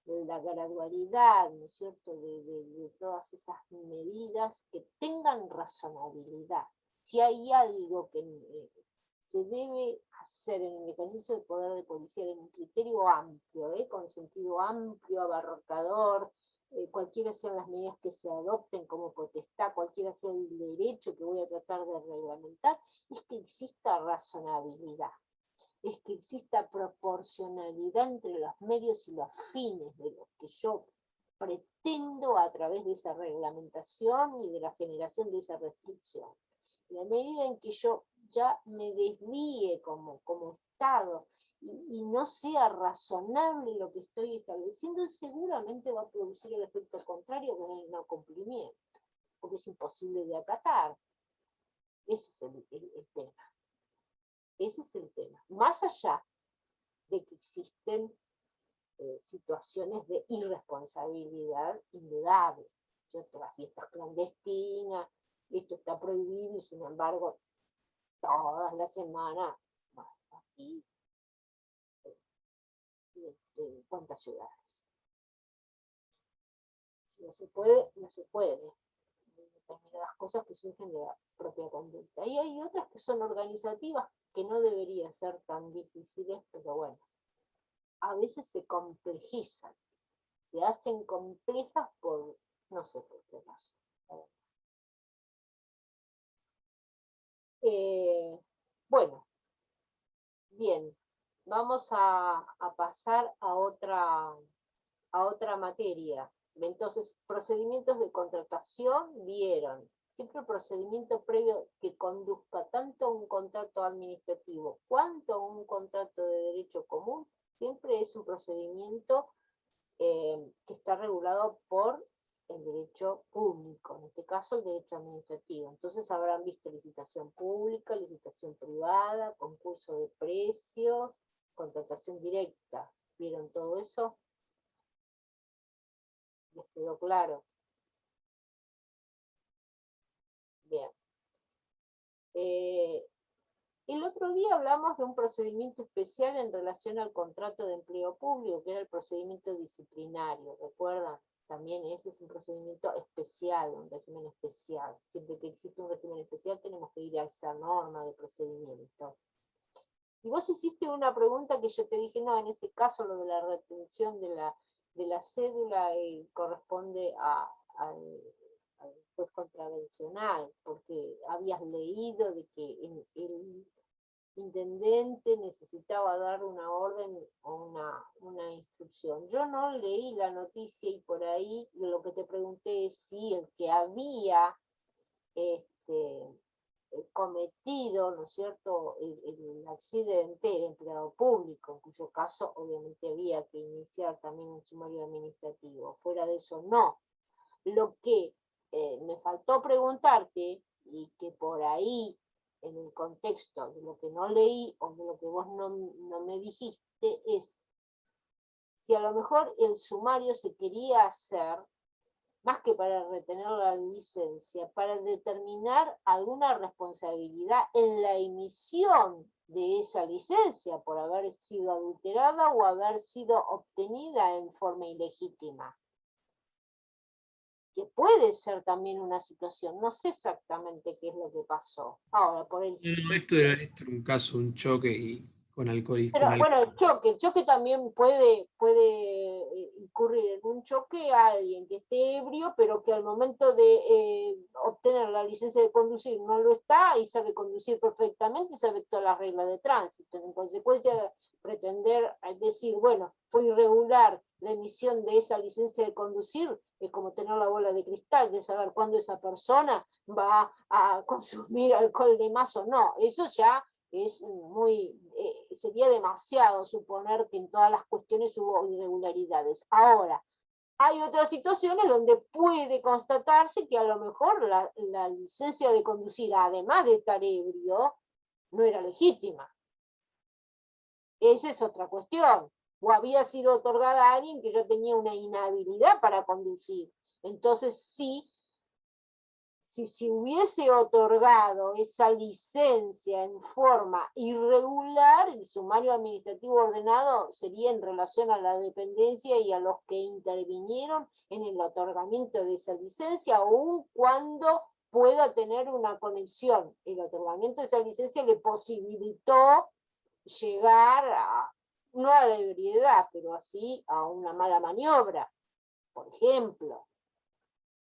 de la gradualidad, ¿no es cierto?, de todas esas medidas que tengan razonabilidad. Si hay algo que se debe hacer en el ejercicio del poder de policía en un criterio amplio, con sentido amplio, abarcador, cualquiera sean las medidas que se adopten como potestad, cualquiera sea el derecho que voy a tratar de reglamentar, es que exista razonabilidad, es que exista proporcionalidad entre los medios y los fines de lo que yo pretendo a través de esa reglamentación y de la generación de esa restricción. En la medida en que yo ya me desvíe como Estado y no sea razonable lo que estoy estableciendo, seguramente va a producir el efecto contrario, que es el no cumplimiento, porque es imposible de acatar. Ese es el tema. Ese es el tema. Más allá de que existen situaciones de irresponsabilidad indudable, ¿cierto? Las fiestas clandestinas, esto está prohibido y sin embargo todas las semanas, bueno, aquí, ¿cuántas ciudades? Si no se puede, no se puede. Hay determinadas cosas que surgen de la propia conducta. Y hay otras que son organizativas, que no deberían ser tan difíciles, pero bueno, a veces se complejizan. Se hacen complejas por, no sé por qué razón. Bueno, bien, vamos a pasar a otra materia. Entonces, procedimientos de contratación, vieron. Siempre el procedimiento previo que conduzca tanto a un contrato administrativo cuanto a un contrato de derecho común, siempre es un procedimiento que está regulado por el derecho público, en este caso el derecho administrativo. Entonces habrán visto licitación pública, licitación privada, concurso de precios, contratación directa. ¿Vieron todo eso? ¿Les quedó claro? Bien. El otro día hablamos de un procedimiento especial en relación al contrato de empleo público, que era el procedimiento disciplinario, ¿recuerdan? También ese es un procedimiento especial, un régimen especial. Siempre que existe un régimen especial tenemos que ir a esa norma de procedimiento. Y vos hiciste una pregunta que yo te dije, no, en ese caso lo de la retención de la cédula corresponde al juez contravencional, porque habías leído de que el intendente necesitaba dar una orden o una instrucción. Yo no leí la noticia y por ahí lo que te pregunté es si el que había cometido, ¿no es cierto?, el accidente era empleado público, en cuyo caso obviamente había que iniciar también un sumario administrativo. Fuera de eso, no. Lo que me faltó preguntarte, y que por ahí, en el contexto de lo que no leí o de lo que vos no me dijiste, es si a lo mejor el sumario se quería hacer, más que para retener la licencia, para determinar alguna responsabilidad en la emisión de esa licencia por haber sido adulterada o haber sido obtenida en forma ilegítima. que puede ser también una situación. No sé exactamente qué es lo que pasó. Ahora, por el... No, esto era un caso, un choque y con alcoholismo. Pero bueno, el choque también puede incurrir en un choque a alguien que esté ebrio, pero que al momento de obtener la licencia de conducir no lo está y sabe conducir perfectamente y sabe todas las reglas de tránsito. En consecuencia, pretender decir, bueno, fue irregular la emisión de esa licencia de conducir, es como tener la bola de cristal, de saber cuándo esa persona va a consumir alcohol de más o no. Eso ya es muy, sería demasiado suponer que en todas las cuestiones hubo irregularidades. Ahora, hay otras situaciones donde puede constatarse que a lo mejor la licencia de conducir, además de estar ebrio, no era legítima. Esa es otra cuestión. O había sido otorgada a alguien que ya tenía una inhabilidad para conducir. Entonces sí, si se hubiese otorgado esa licencia en forma irregular, el sumario administrativo ordenado sería en relación a la dependencia y a los que intervinieron en el otorgamiento de esa licencia, aun cuando pueda tener una conexión. El otorgamiento de esa licencia le posibilitó llegar a, no a la ebriedad, pero así a una mala maniobra, por ejemplo.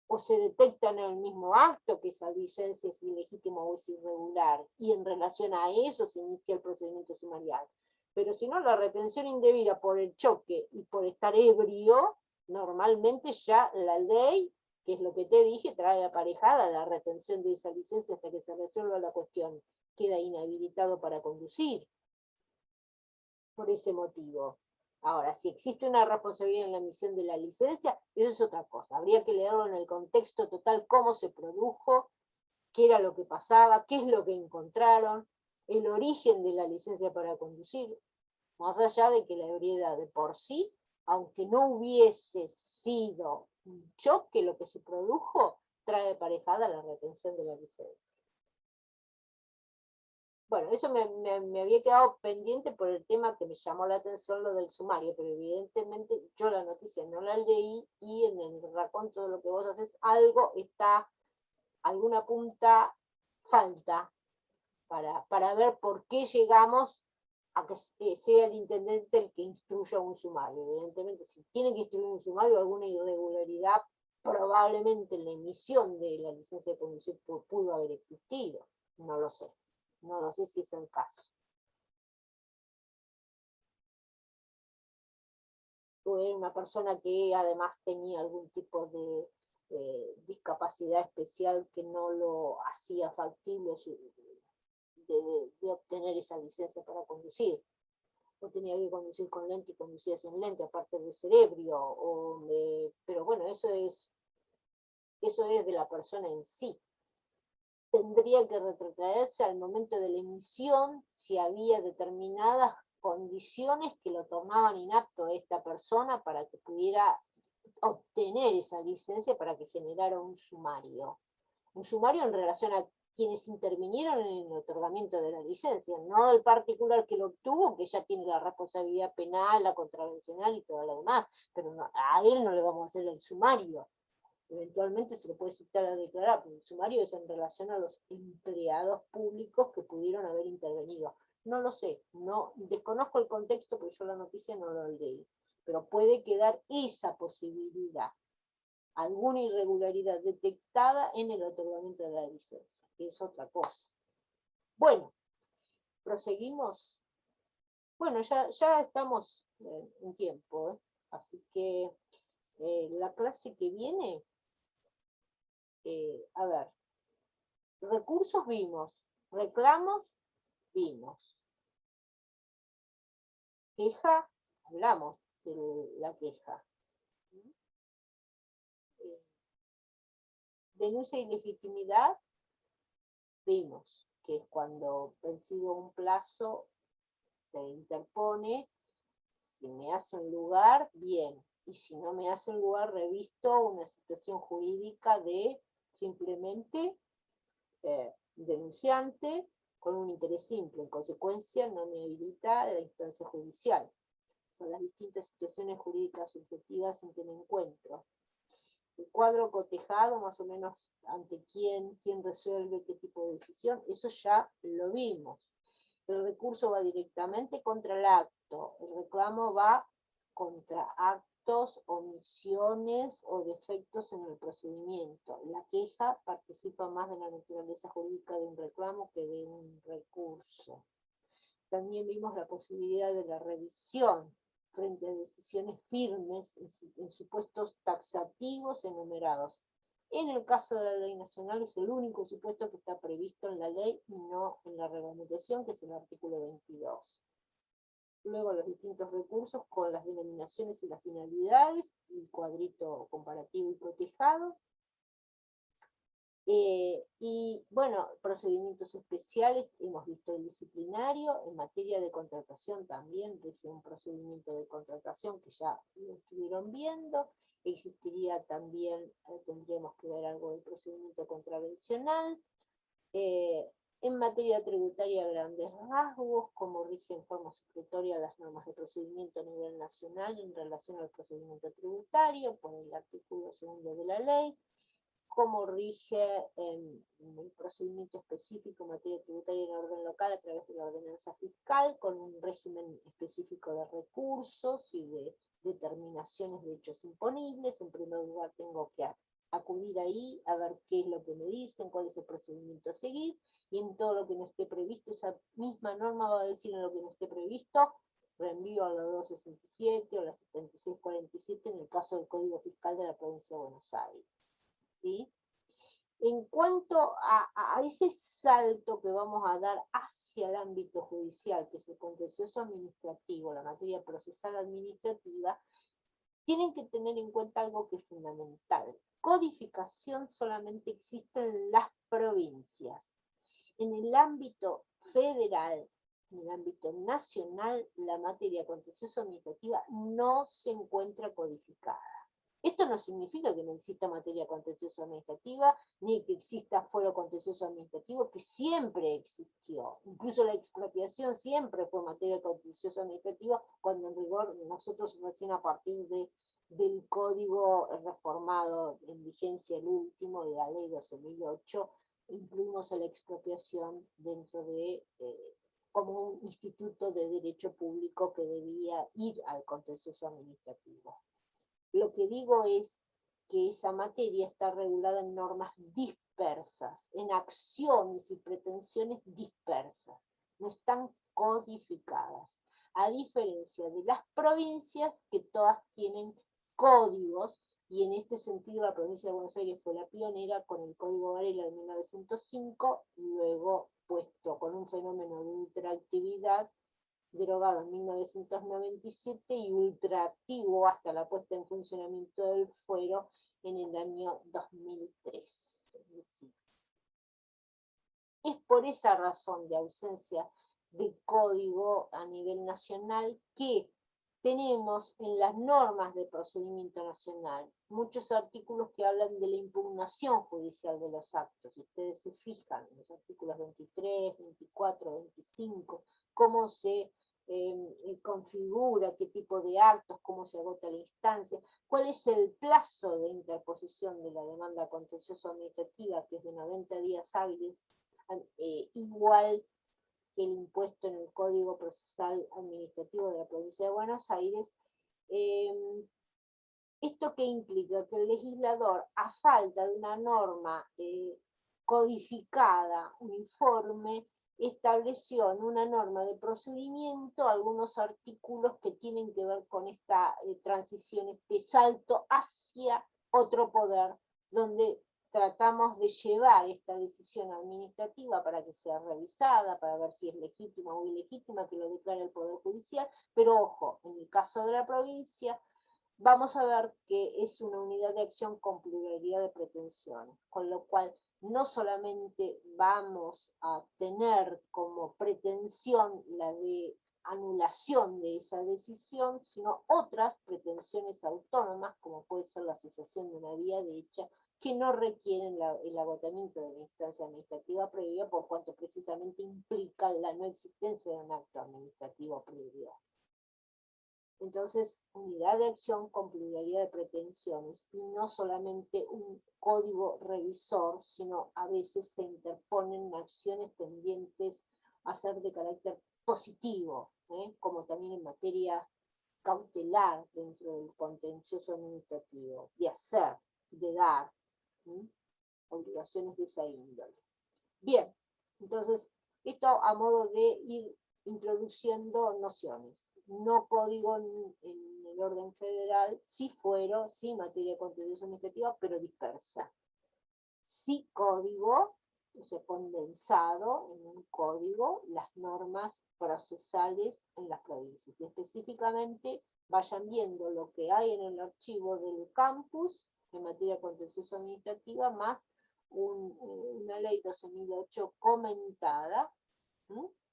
O se detecta en el mismo acto que esa licencia es ilegítima o es irregular, y en relación a eso se inicia el procedimiento sumarial. Pero si no, la retención indebida por el choque y por estar ebrio, normalmente ya la ley, que es lo que te dije, trae aparejada la retención de esa licencia hasta que se resuelva la cuestión. Queda inhabilitado para conducir. Por ese motivo. Ahora, si existe una responsabilidad en la emisión de la licencia, eso es otra cosa. Habría que leerlo en el contexto total, cómo se produjo, qué era lo que pasaba, qué es lo que encontraron, el origen de la licencia para conducir, más allá de que la ebriedad de por sí, aunque no hubiese sido un choque lo que se produjo, trae aparejada la retención de la licencia. Bueno, eso me había quedado pendiente por el tema que me llamó la atención, lo del sumario, pero evidentemente yo la noticia no la leí y en el raconto de lo que vos haces algo está, alguna punta falta para ver por qué llegamos a que sea el intendente el que instruya un sumario. Evidentemente, si tiene que instruir un sumario, alguna irregularidad probablemente en la emisión de la licencia de conducir pudo haber existido, no lo sé. No lo sé si es el caso. O era una persona que además tenía algún tipo discapacidad especial que no lo hacía factible de obtener esa licencia para conducir. O tenía que conducir con lente y conducía sin lente, aparte del cerebro. Pero bueno, eso es de la persona en sí. Tendría que retrotraerse al momento de la emisión si había determinadas condiciones que lo tornaban inapto a esta persona para que pudiera obtener esa licencia, para que generara un sumario. Un sumario en relación a quienes intervinieron en el otorgamiento de la licencia, no el particular que lo obtuvo, que ya tiene la responsabilidad penal, la contravencional y todo lo demás, pero no, a él no le vamos a hacer el sumario. Eventualmente se le puede citar a declarar, pero el sumario es en relación a los empleados públicos que pudieron haber intervenido. No lo sé, no desconozco el contexto, porque yo la noticia no lo leí, pero puede quedar esa posibilidad, alguna irregularidad detectada en el otorgamiento de la licencia, que es otra cosa. Bueno, proseguimos. Bueno, ya estamos en tiempo, así que la clase que viene, a ver, recursos vimos, reclamos vimos, queja, hablamos de la queja. Denuncia de ilegitimidad, vimos que es cuando vencido un plazo se interpone, si me hacen lugar, bien, y si no me hacen lugar, revisto una situación jurídica de simplemente denunciante con un interés simple, en consecuencia no me habilita la instancia judicial. Son las distintas situaciones jurídicas subjetivas en que me encuentro. El cuadro cotejado, más o menos ante quién resuelve qué tipo de decisión, eso ya lo vimos. El recurso va directamente contra el acto, el reclamo va contra actos, omisiones o defectos en el procedimiento. La queja participa más de la naturaleza jurídica de un reclamo que de un recurso. También vimos la posibilidad de la revisión frente a decisiones firmes en supuestos taxativos enumerados. En el caso de la ley nacional es el único supuesto que está previsto en la ley y no en la reglamentación, que es el artículo 22. Luego los distintos recursos con las denominaciones y las finalidades, el cuadrito comparativo y cotejado. Y bueno, procedimientos especiales, hemos visto el disciplinario, en materia de contratación también rige un procedimiento de contratación que ya lo estuvieron viendo, existiría también, tendríamos que ver algo del procedimiento contravencional. En materia tributaria a grandes rasgos, como rige en forma supletoria las normas de procedimiento a nivel nacional en relación al procedimiento tributario, por el artículo 2 de la ley, cómo rige el procedimiento específico en materia tributaria en orden local a través de la ordenanza fiscal, con un régimen específico de recursos y de determinaciones de hechos imponibles. En primer lugar tengo que acudir ahí a ver qué es lo que me dicen, cuál es el procedimiento a seguir, y en todo lo que no esté previsto, esa misma norma va a decir en lo que no esté previsto, reenvío a la 267 o la 7647 en el caso del Código Fiscal de la Provincia de Buenos Aires. ¿Sí? En cuanto a ese salto que vamos a dar hacia el ámbito judicial, que es el contencioso administrativo, la materia procesal administrativa, tienen que tener en cuenta algo que es fundamental. Codificación solamente existe en las provincias. En el ámbito federal, en el ámbito nacional, la materia contencioso administrativa no se encuentra codificada. Esto no significa que no exista materia contencioso administrativa, ni que exista fuero contencioso administrativo, que siempre existió. Incluso la expropiación siempre fue materia contencioso administrativa, cuando en rigor nosotros recién a partir del código reformado en vigencia el último, de la ley 12.008, incluimos a la expropiación dentro de como un instituto de derecho público que debía ir al contencioso administrativo. Lo que digo es que esa materia está regulada en normas dispersas, en acciones y pretensiones dispersas, no están codificadas, a diferencia de las provincias que todas tienen códigos, y en este sentido la provincia de Buenos Aires fue la pionera con el Código Varela de 1905, luego puesto con un fenómeno de ultraactividad derogado en 1997 y ultraactivo hasta la puesta en funcionamiento del fuero en el año 2003. Es por esa razón de ausencia de código a nivel nacional que tenemos en las normas de procedimiento nacional muchos artículos que hablan de la impugnación judicial de los actos. Si ustedes se fijan en los artículos 23, 24, 25, cómo se configura, qué tipo de actos, cómo se agota la instancia, cuál es el plazo de interposición de la demanda contencioso administrativa, que es de 90 días hábiles, igual que el impuesto en el Código Procesal Administrativo de la Provincia de Buenos Aires. ¿Esto qué implica? Que el legislador, a falta de una norma codificada, uniforme, estableció en una norma de procedimiento algunos artículos que tienen que ver con esta transición, este salto hacia otro poder, donde tratamos de llevar esta decisión administrativa para que sea revisada, para ver si es legítima o ilegítima, que lo declare el Poder Judicial, pero ojo, en el caso de la provincia, vamos a ver que es una unidad de acción con pluralidad de pretensiones, con lo cual no solamente vamos a tener como pretensión la de anulación de esa decisión, sino otras pretensiones autónomas, como puede ser la cesación de una vía de hecha, que no requieren el agotamiento de la instancia administrativa previa, por cuanto precisamente implica la no existencia de un acto administrativo previo. Entonces, unidad de acción con pluralidad de pretensiones, y no solamente un código revisor, sino a veces se interponen acciones tendientes a ser de carácter positivo, como también en materia cautelar dentro del contencioso administrativo, de hacer, de dar, obligaciones de esa índole. Bien, entonces, esto a modo de ir introduciendo nociones. No código en el orden federal, sí fuero, sí materia contencioso administrativa, pero dispersa. Sí código, o sea, condensado en un código, las normas procesales en las provincias. Y específicamente, vayan viendo lo que hay en el archivo del campus en materia contencioso administrativa, más una ley 12.008 comentada,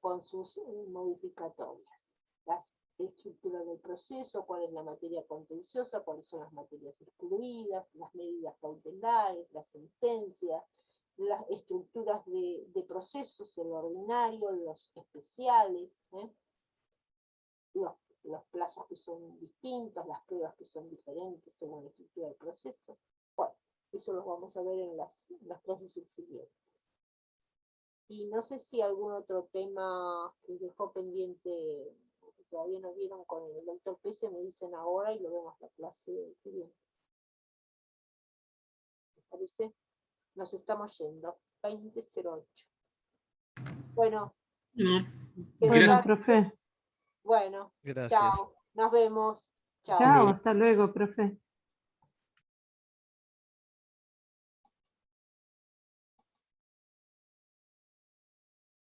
con sus modificatorias. La estructura del proceso, cuál es la materia contenciosa, cuáles son las materias excluidas, las medidas cautelares, las sentencias, las estructuras de procesos, el ordinario, los especiales, los plazos que son distintos, las pruebas que son diferentes según la estructura del proceso. Bueno, eso lo vamos a ver en las clases subsiguientes. Y no sé si algún otro tema que dejó pendiente, que todavía no vieron con el doctor Pese, me dicen ahora y lo vemos la clase que viene. ¿Les parece? Nos estamos yendo. 20:08. Bueno. Bueno, profe. Bueno, Gracias. chao. Nos vemos. Chao. Chao, hasta luego, profe.